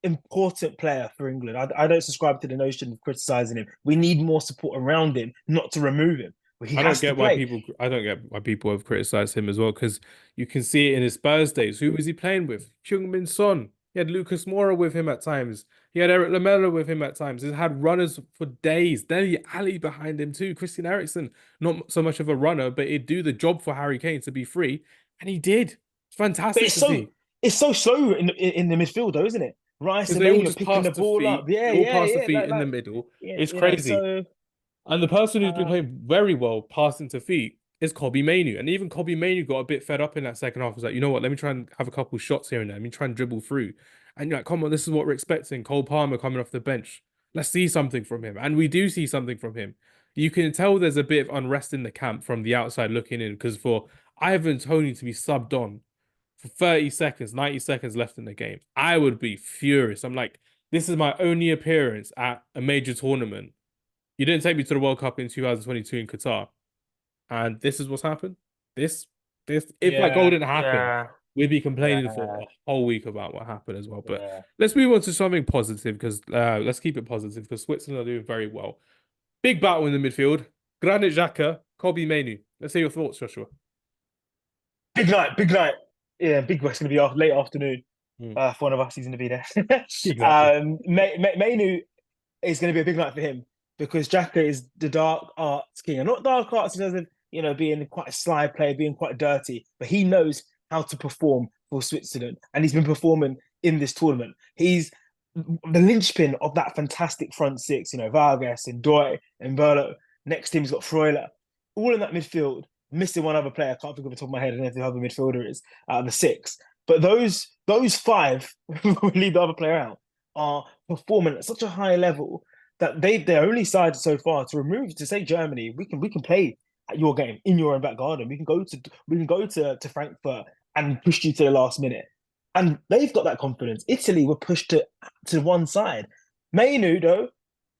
important player for England. I don't subscribe to the notion of criticizing him. We need more support around him, not to remove him. But he has to play. I don't get why people have criticized him as well, because you can see it in his Spurs days. Who was he playing with? Heung-min Son. He had Lucas Moura with him at times. He had Eric Lamela with him at times. He's had runners for days. Dele Alli behind him too. Christian Eriksen, not so much of a runner, but he'd do the job for Harry Kane to be free, and he did. It's But fantastic to see. it's so slow in the midfield, though, isn't it? Rice Because and they all Maino just picking pass the the ball up. feet. Yeah, They all yeah, pass the yeah. feet in the middle. It's crazy. So And the person who's been uh, playing very well passing to feet is Kobbie Mainoo. And even Kobbie Mainoo got a bit fed up in that second half. Was like, you know what? Let me try and have a couple shots here and there. Let me try and dribble through. And you're like, come on, this is what we're expecting. Cole Palmer coming off the bench. Let's see something from him. And we do see something from him. You can tell there's a bit of unrest in the camp from the outside looking in, because for Ivan Toney to be subbed on for 30 seconds, 90 seconds left in the game, I would be furious. I'm like, this is my only appearance at a major tournament. You didn't take me to the World Cup in 2022 in Qatar, and this is what's happened. If that goal yeah, didn't happen, yeah, we'd be complaining for yeah, a whole week about what happened as well. But yeah. let's move on to something positive, because let's keep it positive, because Switzerland are doing very well. Big battle in the midfield. Granit Xhaka, Kobbie Mainoo. Let's hear your thoughts, Joshua. Big night, big night. Yeah, big. It's going to be late afternoon. Mm, For one of us, he's going to be there. exactly. Mainu is going to be a big night for him because Xhaka is the dark arts king, and not dark arts in terms of being quite a sly player, being quite dirty, but he knows how to perform for Switzerland, and he's been performing in this tournament. He's the linchpin of that fantastic front six. Vargas and Doy and Berlo. Next team's got Freuler, all in that midfield. Missing one other player, I can't think of the top of my head. I don't know who the other midfielder is out of the six. But those five, we leave the other player out, are performing at such a high level that they're only side so far to say Germany, we can play at your game in your own back garden. We can go to Frankfurt and push you to the last minute. And they've got that confidence. Italy were pushed to one side. Mainu, though,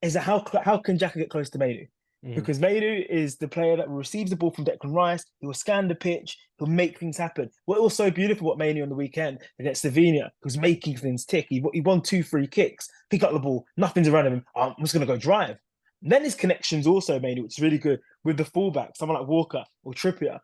is how can Xhaka get close to Mainu? Mm. Because Mainu is the player that receives the ball from Declan Rice. He will scan the pitch. He'll make things happen. What was so beautiful about Mainu on the weekend against Slovenia, he was making things tick. He won 2 free kicks, pick up the ball, nothing's around him. I'm just going to go drive. And then his connections also, Mainu, which is really good with the fullback, someone like Walker or Trippier,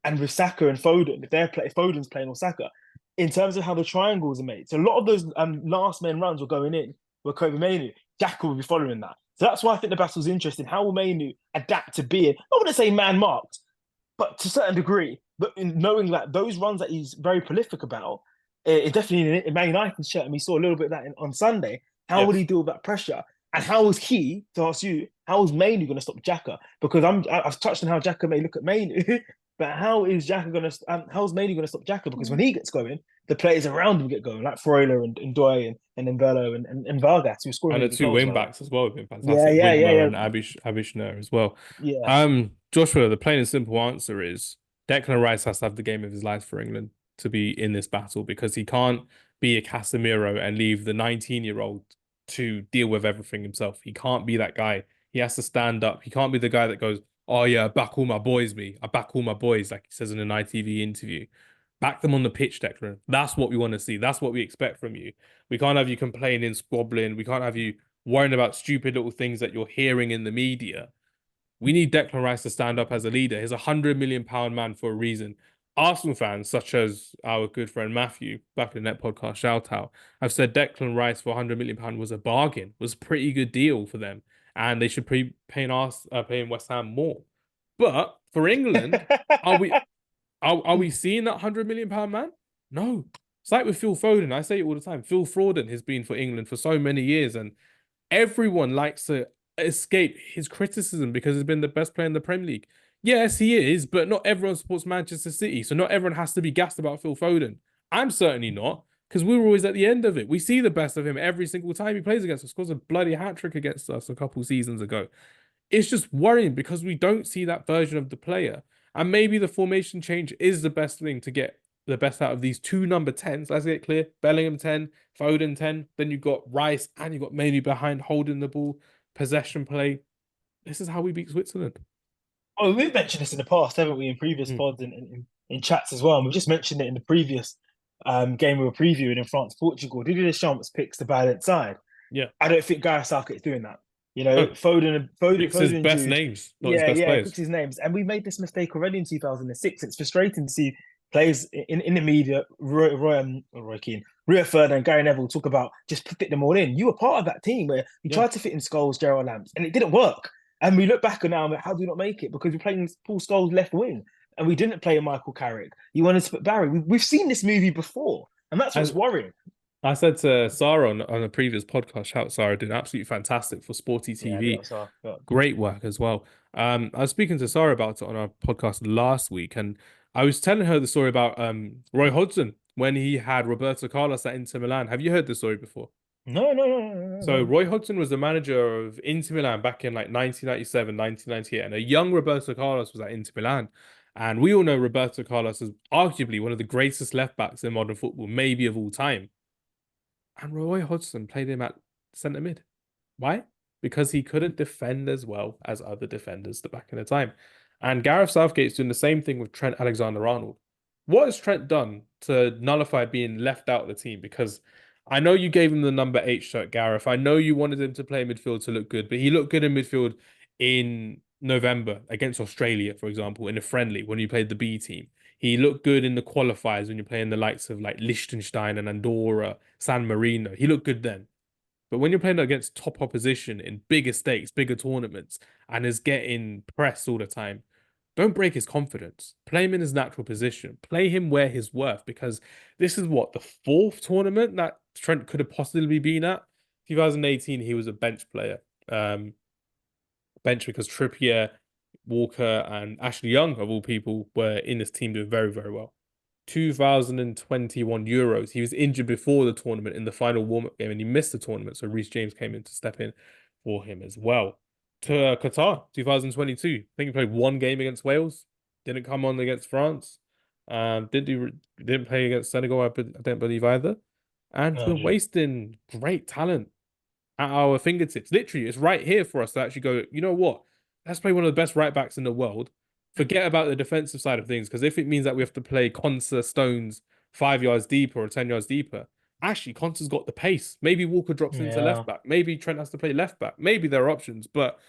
and with Saka and Foden, if Foden's playing or Saka, in terms of how the triangles are made. So a lot of those last men runs were going in were Kobe Mainu. Xhaka will be following that. So that's why I think the battle's interesting. How will Mainu adapt to being, I wouldn't say man marked, but to a certain degree, but in knowing that those runs that he's very prolific about, it definitely in Man United's shirt, and we saw a little bit of that on Sunday. How would Yes. he deal with that pressure? And how is he, to ask you, how is Mainu going to stop Xhaka? Because I've touched on how Xhaka may look at Mainu, but how is Xhaka going to, how's Mainu going to stop Xhaka? Because when he gets going, the players around him get going, like Freuler and Doy and Mbello and Vargas, who are scoring And really the good two goals, wing by the way. backs as well have been Yeah, fantastic. yeah, yeah, Wigmer yeah, and Abishner as well. yeah. Joshua, the plain and simple answer is Declan Rice has to have the game of his life for England to be in this battle, because he can't be a Casemiro and leave the 19-year-old to deal with everything himself. He can't be that guy. He has to stand up. He can't be the guy that goes, oh yeah, I back all my boys, I back all my boys, like he says in an ITV interview. Back them on the pitch, Declan. That's what we want to see. That's what we expect from you. We can't have you complaining, squabbling. We can't have you worrying about stupid little things that you're hearing in the media. We need Declan Rice to stand up as a leader. He's £100 million man for a reason. Arsenal fans, such as our good friend Matthew, back in the Net Podcast, shout out, have said Declan Rice for £100 million was a bargain, was a pretty good deal for them, and they should be paying West Ham more. But for England, are we seeing that £100 million man? No. It's like with Phil Foden. I say it all the time. Phil Foden has been for England for so many years, and everyone likes to escape his criticism because he's been the best player in the Premier League. Yes, he is, but not everyone supports Manchester City, so not everyone has to be gassed about Phil Foden. I'm certainly not, because we were always at the end of it. We see the best of him every single time he plays against us. Scores a bloody hat-trick against us a couple seasons ago. It's just worrying because we don't see that version of the player. And maybe the formation change is the best thing to get the best out of these two number 10s. Let's get clear. Bellingham 10, Foden 10. Then you've got Rice and you've got Mainoo behind holding the ball, possession play. This is how we beat Switzerland. Oh, we've mentioned this in the past, haven't we? In previous Mm. pods and in chats as well. And we've just mentioned it in the previous game we were previewing in France, Portugal, Didier Deschamps picks the balanced side. Yeah. I don't think Gareth Southgate's doing that. No, picks his Foden and best Jude. names, not his Yeah, best yeah, players. picks his names. And we made this mistake already in 2006. It's frustrating to see players in the media, Roy Keane, Rio Ferdinand, Gary Neville talk about just fit them all in. You were part of that team where you Yeah. tried to fit in Scholes, Gerald Lamps, and it didn't work. And we look back now and how do we not make it? Because we're playing Paul Scholes left wing and we didn't play Michael Carrick. You wanted to put Barry. We've seen this movie before, and that's what's As worrying. I said to Sarah on a previous podcast, shout Sarah, doing absolutely fantastic for Sporty Yeah, TV. yeah. Great work as well. I was speaking to Sarah about it on our podcast last week, and I was telling her the story about Roy Hodgson when he had Roberto Carlos at Inter Milan. Have you heard this story before? No. So Roy Hodgson was the manager of Inter Milan back in like 1997, 1998, and a young Roberto Carlos was at Inter Milan. And we all know Roberto Carlos is arguably one of the greatest left backs in modern football, maybe of all time. And Roy Hodgson played him at centre mid. Why? Because he couldn't defend as well as other defenders back in the time. And Gareth Southgate's doing the same thing with Trent Alexander-Arnold. What has Trent done to nullify being left out of the team? Because I know you gave him the number 8 shirt, Gareth. I know you wanted him to play midfield to look good, but he looked good in midfield in November against Australia, for example, in a friendly when you played the B team. He looked good in the qualifiers when you're playing the likes of like Liechtenstein and Andorra, San Marino. He looked good then. But when you're playing against top opposition in bigger stakes, bigger tournaments, and is getting pressed all the time, don't break his confidence. Play him in his natural position. Play him where he's worth, because this is what, the 4th tournament that Trent could have possibly been at. 2018, he was a bench player. Bench because Trippier, Walker, and Ashley Young, of all people, were in this team doing very, very well. 2021 Euros. He was injured before the tournament in the final warm-up game and he missed the tournament. So Reece James came in to step in for him as well. To Qatar, 2022. I think he played 1 game against Wales. Didn't come on against France. Didn't play against Senegal, I don't believe either. And we're wasting great talent at our fingertips. Literally, it's right here for us to actually go, you know what? Let's play one of the best right backs in the world. Forget about the defensive side of things, because if it means that we have to play Konsa Stones 5 yards deeper or 10 yards deeper, actually, Konsa's got the pace. Maybe Walker drops into left back. Maybe Trent has to play left back. Maybe there are options. But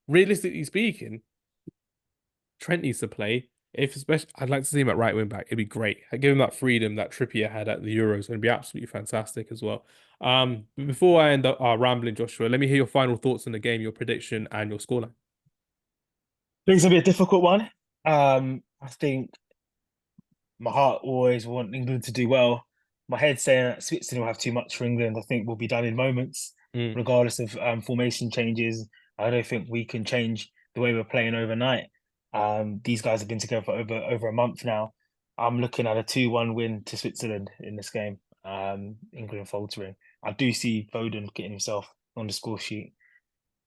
realistically speaking, Trent needs to play. If especially, I'd like to see him at right wing back. It'd be great. I'd give him that freedom that Trippier had at the Euros. It'd be absolutely fantastic as well. But before I end up rambling, Joshua, let me hear your final thoughts on the game, your prediction, and your scoreline. I think it's gonna be a difficult one. I think my heart always want England to do well. My head's saying that Switzerland will have too much for England. I think we'll be done in moments, regardless of formation changes. I don't think we can change the way we're playing overnight. These guys have been together for over a month now. I'm looking at a 2-1 win to Switzerland in this game. England faltering. I do see Foden getting himself on the score sheet.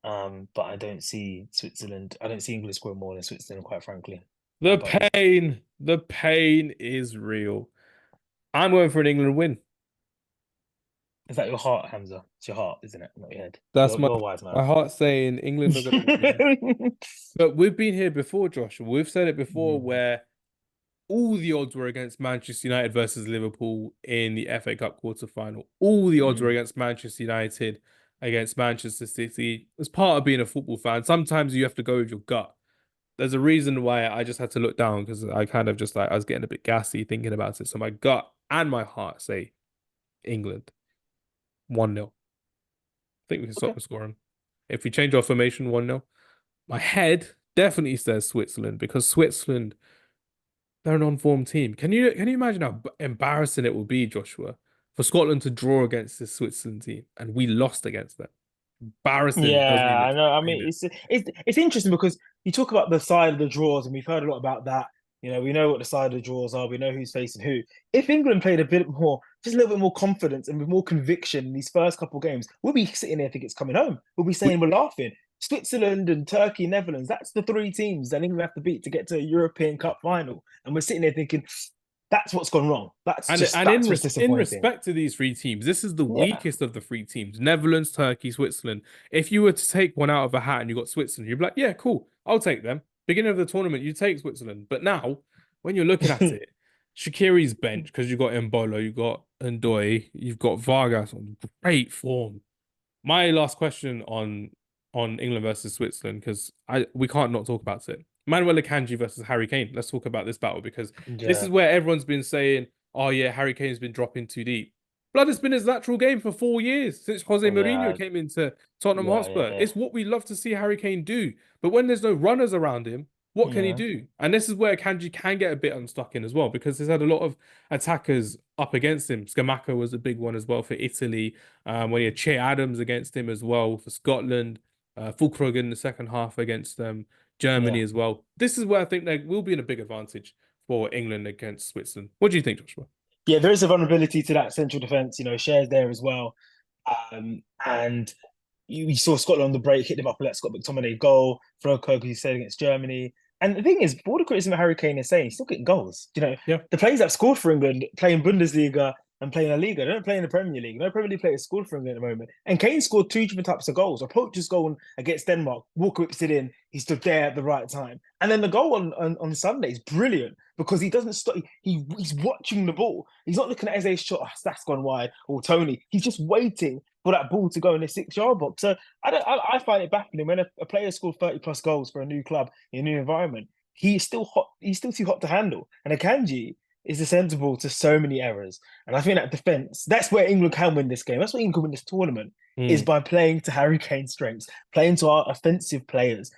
But I don't see Switzerland. I don't see England scoring more than Switzerland, quite frankly. The pain is real. I'm going for an England win. Is that your heart, Hamza? It's your heart, isn't it? Not your head. That's you're a wise man. My heart saying England are going to win. But we've been here before, Joshua. We've said it before where all the odds were against Manchester United versus Liverpool in the FA Cup quarter-final. All the odds were against Manchester United, against Manchester City. As part of being a football fan, sometimes you have to go with your gut. There's a reason why I just had to look down, because I kind of just I was getting a bit gassy thinking about it. So my gut and my heart say England 1-0. I think we can stop the scoring. If we change our formation 1-0. My head definitely says Switzerland, because Switzerland, they're an on-form team. Can you imagine how embarrassing it will be, Joshua, for Scotland to draw against this Switzerland team and we lost against them? Embarrassing doesn't Yeah, even I know. I explain mean, it. it's interesting because you talk about the side of the draws, and we've heard a lot about that. We know what the side of the draws are. We know who's facing who. If England played a bit more, just a little bit more confidence and with more conviction in these first couple of games, we'll be sitting there thinking it's coming home. We'll be saying we're laughing. Switzerland and Turkey, Netherlands, that's the 3 teams that England have to beat to get to a European Cup final. And we're sitting there thinking, that's what's gone wrong. That's what's disappointing. In respect to these 3 teams, this is the weakest of the 3 teams. Netherlands, Turkey, Switzerland. If you were to take one out of a hat and you got Switzerland, you'd be like, yeah, cool, I'll take them. Beginning of the tournament, you take Switzerland. But now, when you're looking at it, Shaqiri's bench because you got Mbolo, you got Ndoye, you've got Vargas on great form. My last question on England versus Switzerland, because I we can't not talk about it. Manuel Akanji versus Harry Kane. Let's talk about this battle because this is Yeah, where everyone's been saying, "Oh yeah, Harry Kane's been dropping too deep." Blood, has been his natural game for 4 years since Jose Mourinho yeah, came into Tottenham Hotspur. yeah, It's what we love to see Harry Kane do. But when there's no runners around him, what can he yeah, do? And this is where Akanji can get a bit unstuck in as well because he's had a lot of attackers up against him. Scamacca was a big one as well for Italy. When he had Che Adams against him as well for Scotland, Fulkrug in the second half against yeah. Germany as well. This is where I think they will be in a big advantage for England against Switzerland. What do you think, Joshua? Yeah, there is a vulnerability to that central defense. Shares there as well. And you saw Scotland on the break hit them up with that Scott McTominay goal, Froko, as you said, against Germany. And the thing is, for all the criticism of Harry Kane is saying, he's still getting goals. Yeah, The players that scored for England playing Bundesliga and playing La Liga. They don't play in the Premier League. No Premier League players scored for England at the moment. And Kane scored two different types of goals. A poacher's goal against Denmark. Walker whips it in. He stood there at the right time. And then the goal on Sunday is brilliant because he doesn't stop. He's watching the ball. He's not looking at Eze's shot. Oh, that's gone wide. Or Tony. He's just waiting for that ball to go in the 6 yard box. So I find it baffling when a player scored 30 plus goals for a new club in a new environment. He's still hot. He's still too hot to handle. And Akanji is susceptible to so many errors. And I think that defense, that's where England can win this game. That's where England can win this tournament, is mm. by playing to Harry Kane's strengths, playing to our offensive players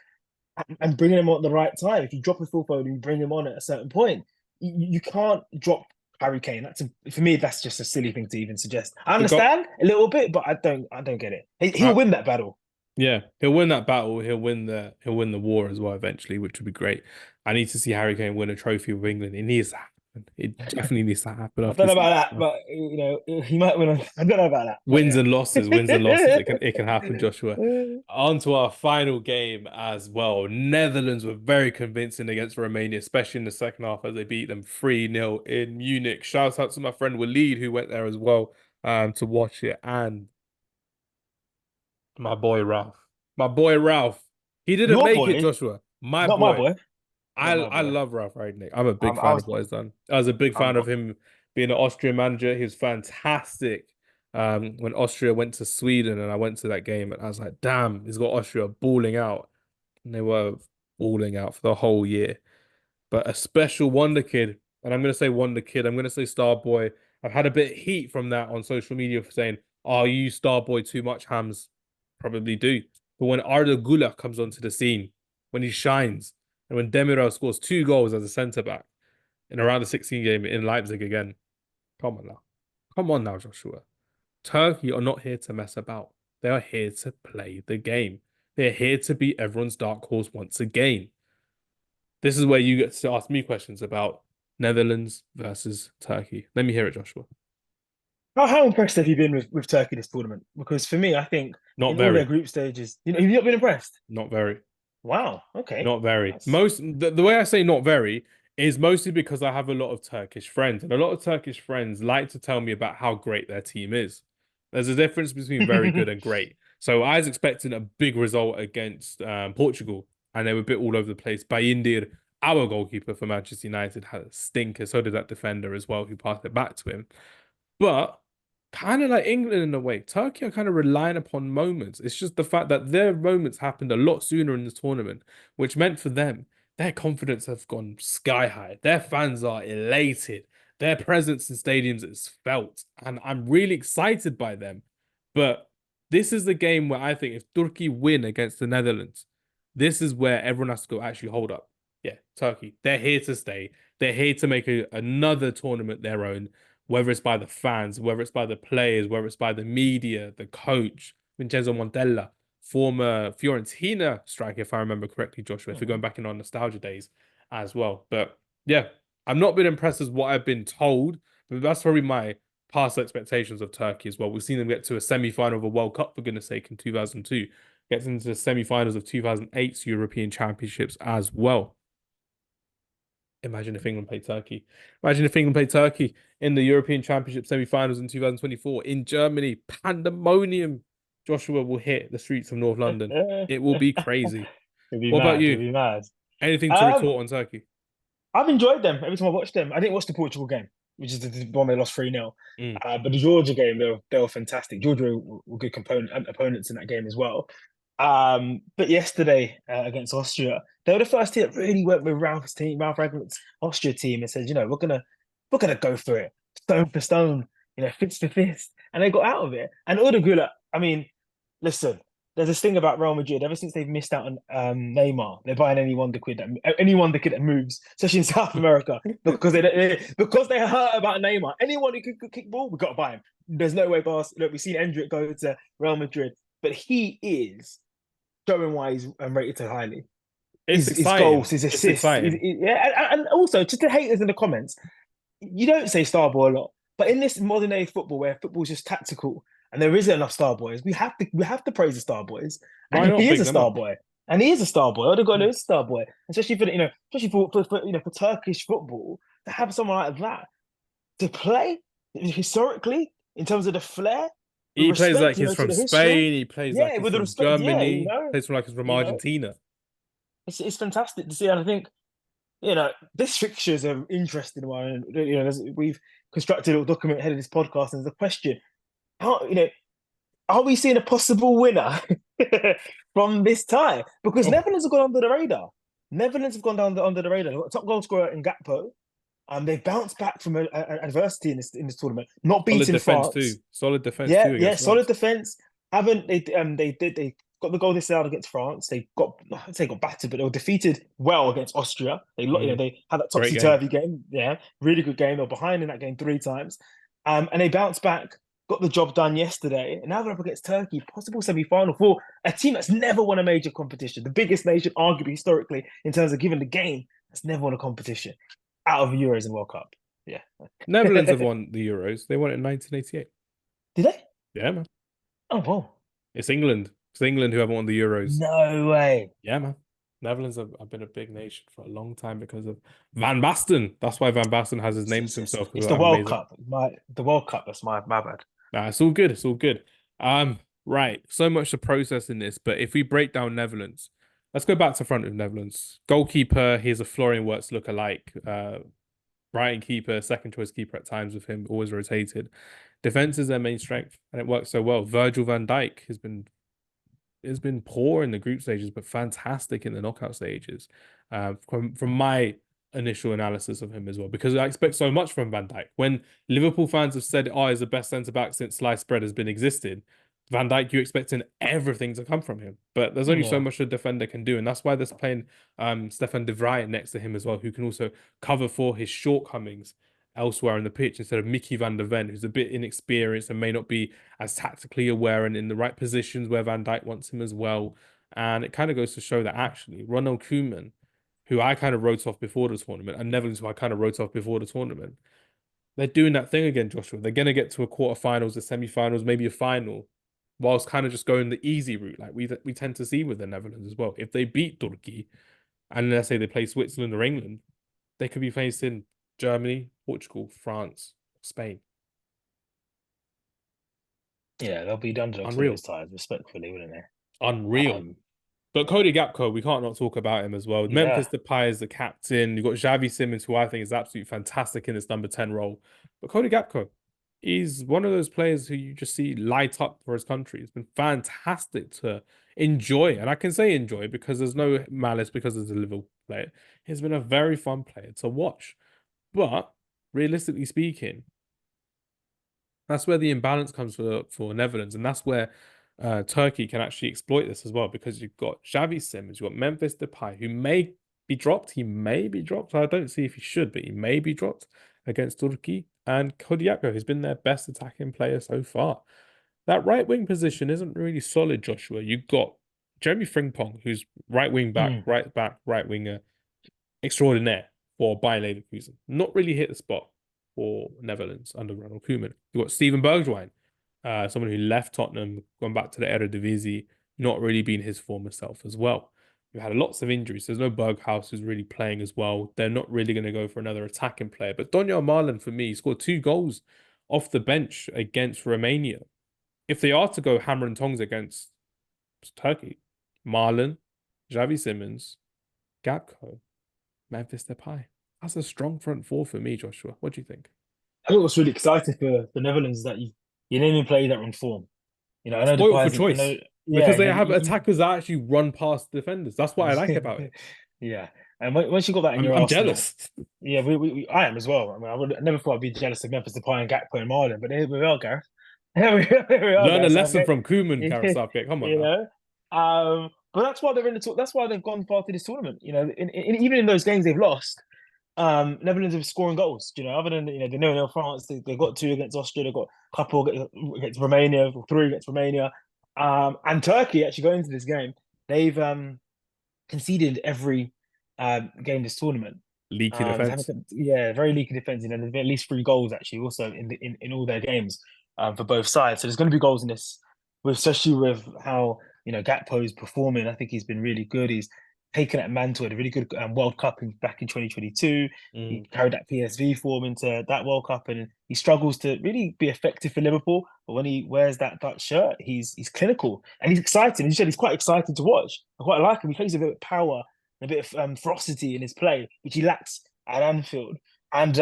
and bringing them on at the right time. If you drop a full forward and you bring them on at a certain point, you can't drop Harry Kane. For me, that's just a silly thing to even suggest. I The go understand a little bit, but I don't get it. He'll uh, win that battle. yeah, he'll win that battle. He'll win the war as well eventually, which would be great. I need to see Harry Kane win a trophy with England. It needs to happen. It definitely needs to happen I after don't know this. about that, but he might win. I don't know about that, but Wins and losses, wins and losses. It can happen, Joshua. yeah. On to our final game as well. Netherlands were very convincing against Romania, especially in the second half as they beat them 3-0 in Munich. Shout out to my friend Waleed who went there as well to watch it. And my boy Ralph. My boy Ralph. He didn't Your make it, boy, Joshua. My not my boy. boy, I not my I boy. love Ralph Rangnick. I'm a big I fan was, of what he's done. I was a big fan I'm, of him being an Austrian manager. He was fantastic. When Austria went to Sweden and I went to that game and I was like, damn, he's got Austria balling out. And they were balling out for the whole year. But a special wonder kid, and I'm gonna say wonder kid, I'm gonna say star boy. I've had a bit of heat from that on social media for saying, "Oh, you star boy too much, Hams." Probably do. But when Arda Güler comes onto the scene, when he shines, and when Demiral scores 2 goals as a centre back in around the 16 game in Leipzig again, come on now, come on now, Joshua. Turkey are not here to mess about. They are here to play the game. They're here to be everyone's dark horse once again. This is where you get to ask me questions about Netherlands versus Turkey. Let me hear it, Joshua. how impressed have you been with Turkey this tournament? Because for me, I think Not in all their very. group stages, have you not been impressed? Not very. Wow. Okay. Not very. That's The way I say not very is mostly because I have a lot of Turkish friends, and a lot of Turkish friends like to tell me about how great their team is. There's a difference between very good and great. So I was expecting a big result against Portugal, and they were a bit all over the place. Bayindir, our goalkeeper for Manchester United, had a stinker. So did that defender as well, who passed it back to him. But kind of like England in a way, Turkey are kind of relying upon moments. It's just the fact that their moments happened a lot sooner in this tournament, which meant for them, their confidence has gone sky high. Their fans are elated. Their presence in stadiums is felt. And I'm really excited by them. But this is the game where I think if Turkey win against the Netherlands, this is where everyone has to go, actually, hold up. Yeah, Turkey, they're here to stay. They're here to make another tournament their own, whether it's by the fans, whether it's by the players, whether it's by the media, the coach, Vincenzo Montella, former Fiorentina striker, if I remember correctly, Joshua, if you're going Mhm. back in our nostalgia days as well. But yeah, I've not been impressed with what I've been told, but that's probably my past expectations of Turkey as well. We've seen them get to a semi-final of a World Cup, for goodness sake, in 2002, gets into the semi-finals of 2008's European Championships as well. Imagine if England played Turkey. Imagine if England played Turkey in the European Championship semi-finals in 2024 in Germany. Pandemonium. Joshua will hit the streets of North London. It will be crazy. It'd be What about mad. It'd you? be mad. Anything to Um, retort on Turkey? I've enjoyed them every time I watch them. I didn't watch the Portugal game, which is the one they lost 3-0. Mm. But the Georgia game, they were fantastic. Georgia were good opponents in that game as well. But yesterday against Austria, they were the first team that really went with Ralph's team, Ralph Ragnick's Austria team, and said, we're gonna go for it, stone for stone, fist for fist, and they got out of it. And Udagula, I mean, listen, there's this thing about Real Madrid. Ever since they've missed out on Neymar, they're buying any wonder kid that moves, especially in South America, because they heard about Neymar. Anyone who could kick ball, we got to buy him. There's no way, boss. Look, we've seen Endrick go to Real Madrid, but he is showing why he's rated so highly. It's His exciting. goals, his It's assists, exciting. yeah, and also just the haters in the comments. You don't say star boy a lot, but in this modern day football where football is just tactical and there isn't enough star boys, we have to praise the star boys, Why and not he is big a them star up? boy, and he is a star boy. Odegaard is a star boy, especially for Turkish football to have someone like that to play historically in terms of the flair, with He plays like respect, he's to from the history. Spain. He plays like Yeah, he's with the from respect, yeah, Germany. Plays like he's from you know, Argentina. it's fantastic to see, and I think this fixture is an interesting one. We've constructed a little document ahead of this podcast, and there's a question: How are we seeing a possible winner from this tie? Because Oh, Netherlands have gone under the radar. Netherlands have gone down under the radar. They've got a top goal scorer in Gakpo. They've bounced back from adversity in this tournament, not solid beating defense too. France. Solid defense Yeah, too yeah, against solid France. defense. Haven't they got the goal this out against France? They I'd say got battered, but they were defeated well against Austria. Mm, They had that great topsy game. turvy game. Yeah, really good game. They were behind in that game 3 times, and they bounced back, got the job done yesterday, and now they're up against Turkey, possible semi-final for a team that's never won a major competition, the biggest nation, arguably historically, in terms of giving the game, that's never won a competition out of Euros and World Cup. Yeah, Netherlands have won the Euros. They won it in 1988. did they? Yeah, man. Oh, wow. It's England. It's England who haven't won the Euros. No way. Yeah, man. Netherlands have been a big nation for a long time because of Van Basten. That's why Van Basten has his name to himself. It's the World Amazing. Cup. The World Cup. That's my bad. Nah, it's all good. It's all good. Right. So much to process in this, but if we break down Netherlands, let's go back to front of Netherlands. Goalkeeper, he's a Florian Wirtz look-alike. Right keeper, second choice keeper at times with him, always rotated. Defense is their main strength, and it works so well. Virgil van Dijk has been poor in the group stages, but fantastic in the knockout stages. From my initial analysis of him as well, because I expect so much from Van Dijk. When Liverpool fans have said, "Oh, he's the best centre back since sliced bread has been existed," Van Dijk, you're expecting everything to come from him, but there's only so Yeah. much a defender can do, and that's why there's playing Stefan de Vrij next to him as well, who can also cover for his shortcomings elsewhere in the pitch instead of Mickey van der Ven, who's a bit inexperienced and may not be as tactically aware and in the right positions where Van Dijk wants him as well. And it kind of goes to show that actually Ronald Koeman, who I kind of wrote off before the tournament, and Netherlands, who I kind of wrote off before the tournament, they're doing that thing again, Joshua. They're going to get to a quarterfinals, a semi-finals, maybe a final, whilst kind of just going the easy route, like we tend to see with the Netherlands as well. If they beat Turkey, and let's say they play Switzerland or England, they could be facing Germany, Portugal, France, Spain. Yeah, they'll be underdogs for Unreal. those ties, respectfully, wouldn't they? Unreal. But Cody Gakpo, we can't not talk about him as well. Yeah. Memphis Depay is the captain. You've got Xavi Simons, who I think is absolutely fantastic in this number 10 role. But Cody Gakpo, he's one of those players who you just see light up for his country. It's been fantastic to enjoy. And I can say enjoy because there's no malice because it's a Liverpool player. He's been a very fun player to watch. But realistically speaking, that's where the imbalance comes for Netherlands. And that's where Turkey can actually exploit this as well, because you've got Xavi Simons, you've got Memphis Depay, who may be dropped. He may be dropped. I don't see if he should, but he may be dropped against Turkey. And Cody Gakpo, who's been their best attacking player so far. That right wing position isn't really solid, Joshua. You've got Jeremy Frimpong, who's right wing back, Mm. right winger extraordinaire for Bayer Leverkusen. Not really hit the spot for Netherlands under Ronald Koeman. You've got Steven Bergwijn, someone who left Tottenham, gone back to the Eredivisie, not really been his former self as well. We've had lots of injuries. There's no Berghuis who's really playing as well. They're not really going to go for another attacking player. But Donyell Malen, for me, scored 2 goals off the bench against Romania. If they are to go hammer and tongs against Turkey, Malen, Xavi Simons, Gakpo, Memphis Depay. That's a strong front four for me, Joshua. What do you think? I think what's really exciting for the Netherlands is that you name and play that on form. I know the Spoiled for players. choice Yeah, because they have attackers that actually run past defenders. That's what I like about it. yeah. And once you got that in your I'm arsenal, jealous. yeah, I am as well. I mean, I never thought I'd be jealous of Memphis Depay and Gakpo and Marlon, but here we are, Gareth. Here we are, Learn a Gareth lesson Southgate. from Koeman, Gareth Southgate. Come on You now. know, but that's why they're in the. That's why they've gone far to this tournament. Even in those games they've lost, Netherlands are scoring goals. Other than they know France, they got two against Austria, they got a couple against Romania, three against Romania, and Turkey actually going into this game, they've conceded every game this tournament. Leaky defense. Yeah, very leaky defense. There's been at least three goals actually also in all their games for both sides. So there's going to be goals in this, especially with how Gakpo is performing. I think he's been really good. He's taken that mantle at a really good World Cup back in 2022. He carried that PSV form into that World Cup, and he struggles to really be effective for Liverpool. But when he wears that Dutch shirt, he's clinical and he's exciting. As you said, he's quite exciting to watch. I quite like him. He plays a bit of power, a bit of ferocity in his play, which he lacks at Anfield. And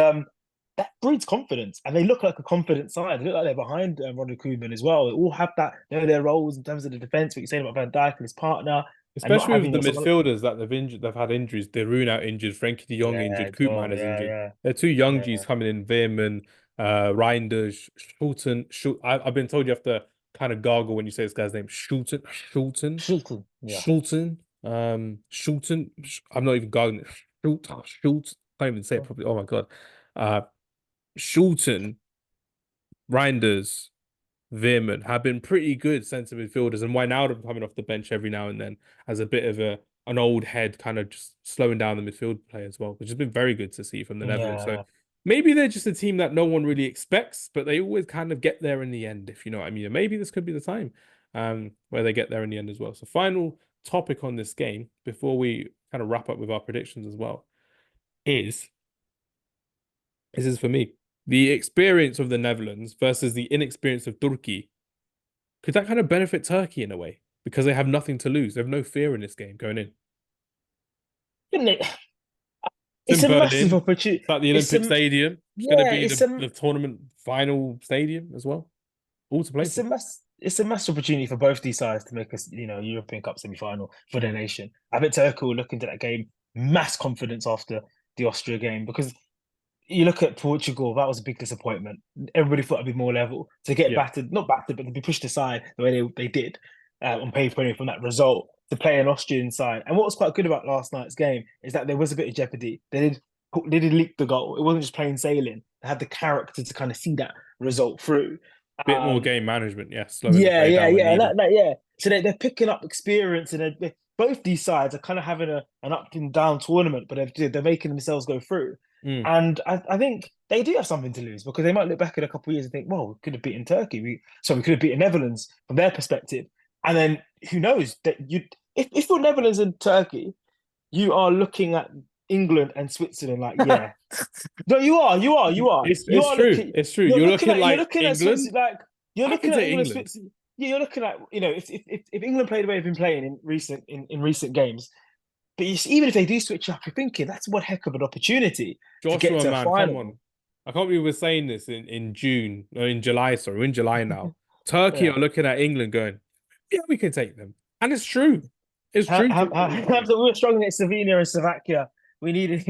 that breeds confidence. And they look like a confident side. They look like they're behind Ronald Koeman as well. They all have that, their roles in terms of the defence, what you're saying about Van Dijk and his partner. And not Especially with having the someone. midfielders that they've had injuries. De Bruyne out injured, Frankie De Jong Yeah, injured, as well. Koopman is Yeah, injured. yeah, They're two young G's yeah. coming in, Veerman, Reinders, Schulten. I've been told you have to kind of gargle when you say this guy's name. Shooting. Yeah. Schulten. I'm not even gargling it. Schult. Can't even say it properly. Oh my God. Schulten, Reinders, Veerman have been pretty good centre midfielders, and Wijnaldum coming off the bench every now and then as a bit of an old head, kind of just slowing down the midfield play as well, which has been very good to see from the Netherlands. So Yeah. maybe they're just a team that no one really expects, but they always kind of get there in the end, if you know what I mean. And maybe this could be the time where they get there in the end as well. So final topic on this game before we kind of wrap up with our predictions as well is this is for me. The experience of the Netherlands versus the inexperience of Turkey. Could that kind of benefit Turkey in a way? Because they have nothing to lose. They have no fear in this game going in. Isn't it? It's It's in a massive Berlin. opportunity. It's at the It's Olympic a Stadium. It's going to yeah. be the tournament final stadium as well. All to play for. It's a massive opportunity for both these sides to make a European Cup semi-final for their nation. I bet Turkey will look into that game mass confidence after the Austria game, because you look at Portugal, that was a big disappointment. Everybody thought it'd be more level to get Yeah. battered, not battered, but to be pushed aside the way they did on paper anyway, from that result to play an Austrian side. And what was quite good about last night's game is that there was a bit of jeopardy. They did leak the goal. It wasn't just plain sailing. They had the character to kind of see that result through. Bit more Um, game management, yeah. Slowing the yeah, play yeah, down when yeah, needed. yeah. So they're picking up experience, and both these sides are kind of having an up and down tournament, but they're making themselves go through. Mm. And I think they do have something to lose, because they might look back in a couple of years and think, well, we could have beaten Turkey. We could have beaten Netherlands from their perspective. And then who knows that if you're Netherlands and Turkey, you are looking at England and Switzerland like, yeah. No, you are. You It's are true. looking. It's true. You're looking You're like looking at England. Switzerland like you're I looking can at take England, England. Switzerland. Yeah, you're looking at if England played the way they've been playing in recent games, but even if they do switch up, you're thinking that's one heck of an opportunity to get Joshua, to a man, come final. on. I can't believe we're saying this in June or in July. Sorry, we're in July now. Turkey Yeah. are looking at England going, yeah, we can take them. And it's true. It's true. We were struggling against Slovenia and Slovakia. We needed,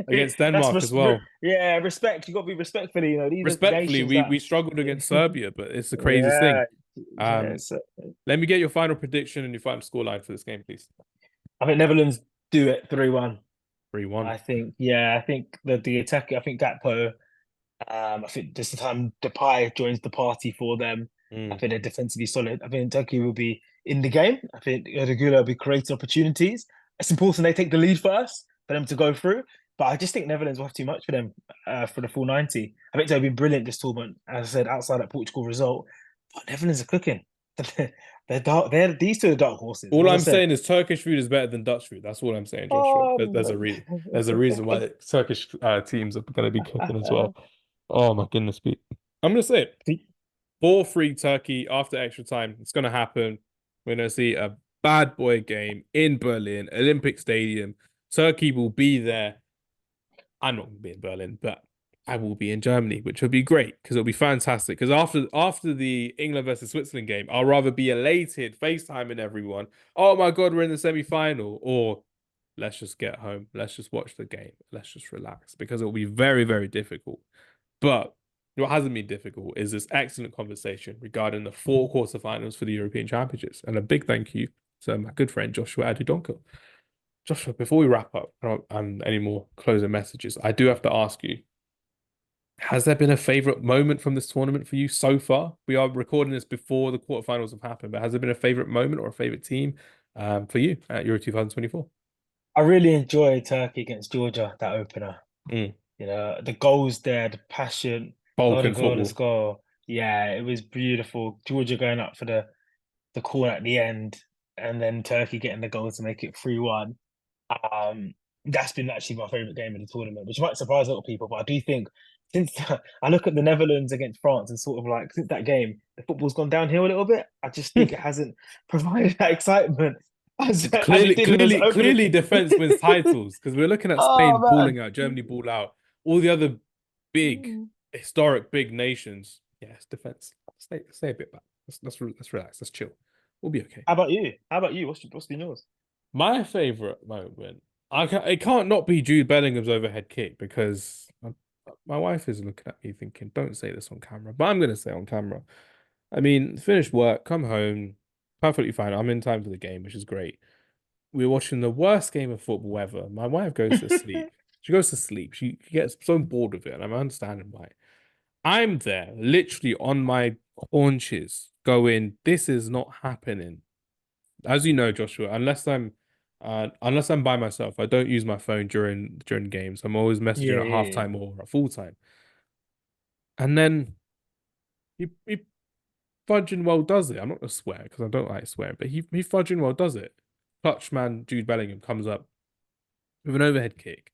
Against that's Denmark as well. yeah, respect. You got to be respectfully. These are Respectfully, nations that. we struggled against Serbia, but it's the craziest thing. Yeah, yeah. So, Let me get your final prediction and your final scoreline for this game, please. I think Netherlands do it 3-1. 3-1. I think the attack. I think Gakpo. I think just the time Depay joins the party for them. I think they're defensively solid. I think Turkey will be in the game. I think Erdogan will be creating opportunities. It's important they take the lead first for them to go through. But I just think Netherlands will have too much for them for the full 90. I think they've been brilliant this tournament, as I said, outside that Portugal result. But Netherlands are cooking. They're dark. These two are dark horses. All As I I'm said, saying is Turkish food is better than Dutch food. That's all I'm saying, Joshua. There's a reason. There's a reason why Turkish teams are going to be cooking as well. Oh my goodness, Pete. I'm going to say it. 4-3 Turkey after extra time. It's going to happen. We're going to see a bad boy game in Berlin, Olympic Stadium. Turkey will be there. I'm not going to be in Berlin, but I will be in Germany, which will be great because it'll be fantastic. Because after the England versus Switzerland game, I'll rather be elated, FaceTiming everyone. Oh my God, we're in the semi-final, or let's just get home. Let's just watch the game. Let's just relax because it will be very, very difficult. But what hasn't been difficult is this excellent conversation regarding the four quarterfinals for the European Championships. And a big thank you to my good friend Joshua Adu Donkor. Joshua, before we wrap up, any more closing messages, I do have to ask you, has there been a favorite moment from this tournament for you so far? We are recording this before the quarterfinals have happened, but has there been a favorite moment or a favorite team for you at Euro 2024? I really enjoyed Turkey against Georgia, that opener. Mm. You know, the goals there, the passion, goal Balkan and goal and football. score. Yeah, it was beautiful. Georgia going up for the corner at the end, and then Turkey getting the goal to make it 3-1. Um, that's been actually my favorite game of the tournament, which might surprise a lot of people. But I do think since I look at the Netherlands against France and sort of like since that game, the football's gone downhill a little bit. I just think it hasn't provided that excitement as it Clearly, did in those clearly, opening. clearly, defense wins titles because we're looking at Oh Spain balling man. out, Germany ball out, all the other big, historic, big nations. Yes, defense. Stay a bit back. Let's relax. Let's chill. We'll be okay. How about you? How about you? What's been yours? My favorite moment, it can't not be Jude Bellingham's overhead kick because my wife is looking at me thinking, "Don't say this on camera," but I'm gonna say it on camera. I mean, finished work, come home, perfectly fine. I'm in time for the game, which is great. We're watching the worst game of football ever. My wife goes to sleep. She goes to sleep. She gets so bored of it, and I'm understanding why. I'm there, literally on my haunches, going, "This is not happening." As you know, Joshua, unless I'm by myself, I don't use my phone during games. I'm always messaging Yeah, at yeah, halftime or at full time. And then he fudging well does it. I'm not gonna swear because I don't like swearing, but he fudging well does it. Clutch man Jude Bellingham comes up with an overhead kick.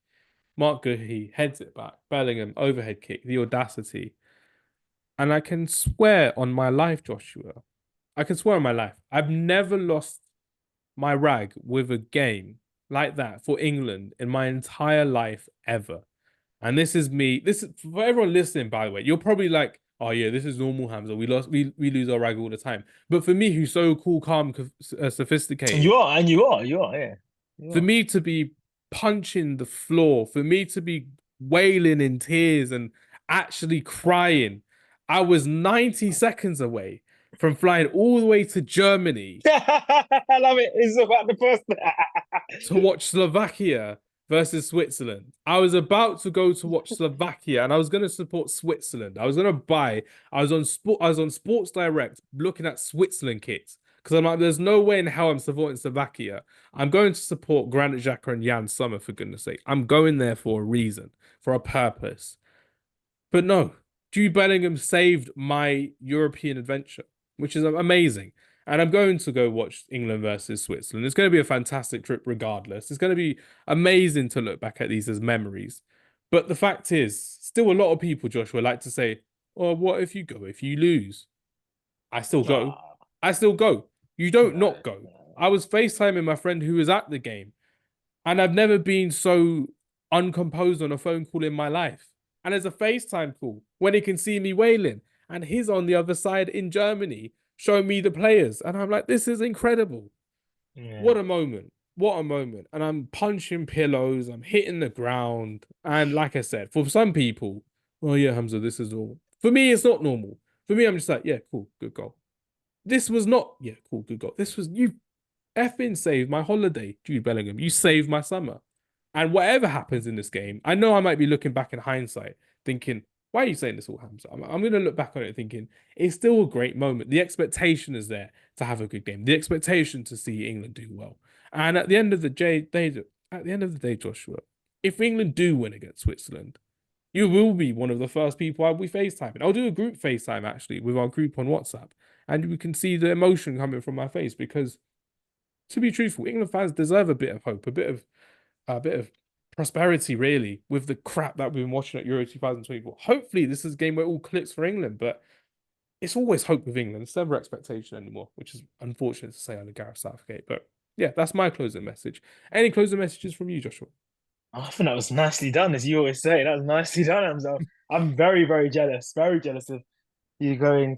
Mark Guehi heads it back. Bellingham overhead kick. The audacity. And I can swear on my life, Joshua. I can swear on my life. I've never lost my rag with a game like that for England in my entire life ever. And this is me. This is for everyone listening, by the way. You're probably like, oh yeah, this is normal, Hamza. We lose our rag all the time. But for me, who's so cool, calm, sophisticated, yeah. You for are. me to be punching the floor, for me to be wailing in tears and actually crying, I was 90 seconds away from flying all the way to Germany I love it. It's about the first. to watch Slovakia versus Switzerland. I was about to go to watch Slovakia and I was going to support Switzerland. I was on Sports Direct looking at Switzerland kits because I'm like, there's no way in hell I'm supporting Slovakia. I'm going to support Granit Xhaka and Jan Sommer, for goodness sake. I'm going there for a reason, for a purpose. But no, Jude Bellingham saved my European adventure, which is amazing. And I'm going to go watch England versus Switzerland. It's going to be a fantastic trip regardless. It's going to be amazing to look back at these as memories. But the fact is, still a lot of people, Joshua, like to say, oh, what if you go if you lose? I still go. Ah, I still go. You don't no, not go. no. I was FaceTiming my friend who was at the game. And I've never been so uncomposed on a phone call in my life. And there's a FaceTime call when he can see me wailing. And he's on the other side in Germany showing me the players. And I'm like, this is incredible. Yeah. What a moment. What a moment. And I'm punching pillows. I'm hitting the ground. And like I said, for some people, oh yeah, Hamza, this is all. For me, it's not normal. For me, I'm just like, yeah, cool, good goal. This was not, yeah, cool, good goal. This was, you effing saved my holiday, Jude Bellingham. You saved my summer. And whatever happens in this game, I know I might be looking back in hindsight, thinking, why are you saying this all, Hamza? I'm going to look back on it thinking, it's still a great moment. The expectation is there to have a good game. The expectation to see England do well. And at the end of the day, Joshua, if England do win against Switzerland, you will be one of the first people I'll be FaceTiming. I'll do a group FaceTime actually with our group on WhatsApp, and we can see the emotion coming from my face because to be truthful, England fans deserve a bit of hope, a bit of prosperity, really, with the crap that we've been watching at Euro 2024. Hopefully, this is a game where it all clicks for England, but it's always hope with England. It's never expectation anymore, which is unfortunate to say under Gareth Southgate. But yeah, that's my closing message. Any closing messages from you, Joshua? I think that was nicely done, as you always say. That was nicely done, Hamza. I'm very, very jealous of you going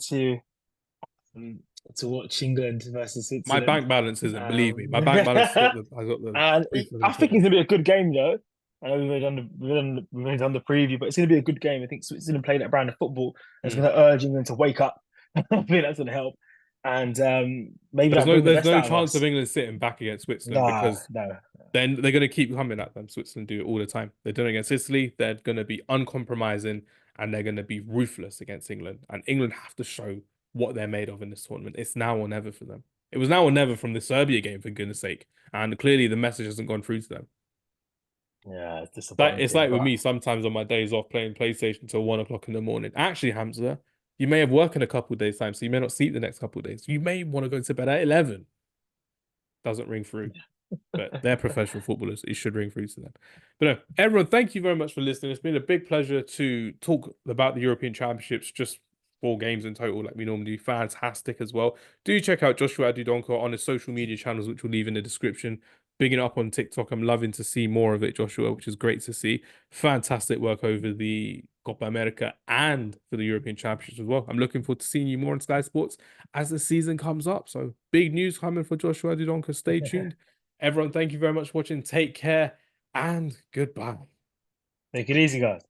um, to watch England versus My Switzerland. bank balance isn't, believe me. Um, My bank balance has got the and proof of I think insurance. it's gonna be a good game, though. I know we've only done the preview, but it's gonna be a good game. I think Switzerland playing that brand of football is Mm. gonna urge England to wake up. I think that's gonna help, and maybe like bring the There's best no out of chance of us. England sitting back against Switzerland No, because no. then they're going to keep coming at them. Switzerland do it all the time. They're doing it against Italy. They're going to be uncompromising and they're going to be ruthless against England. And England have to show what they're made of in this tournament. It's now or never for them. It was now or never from the Serbia game, for goodness sake. And clearly the message hasn't gone through to them. Yeah, it's It's disappointing, like with but me sometimes on my days off playing PlayStation till 1 o'clock in the morning. Actually, Hamza, you may have work in a couple of days' time, so you may not sleep the next couple of days. You may want to go to bed at 11. Doesn't ring through. But they're professional footballers. It should ring through to them. But no, everyone, thank you very much for listening. It's been a big pleasure to talk about the European Championships, just 4 games in total, like we normally do. Fantastic as well. Do check out Joshua Adu Donkor on his social media channels, which we'll leave in the description. Bigging up on TikTok. I'm loving to see more of it, Joshua, which is great to see. Fantastic work over the Copa America and for the European Championships as well. I'm looking forward to seeing you more on Sky Sports as the season comes up. So big news coming for Joshua Adu Donkor. Stay tuned. Everyone, thank you very much for watching. Take care and goodbye. take it easy, guys.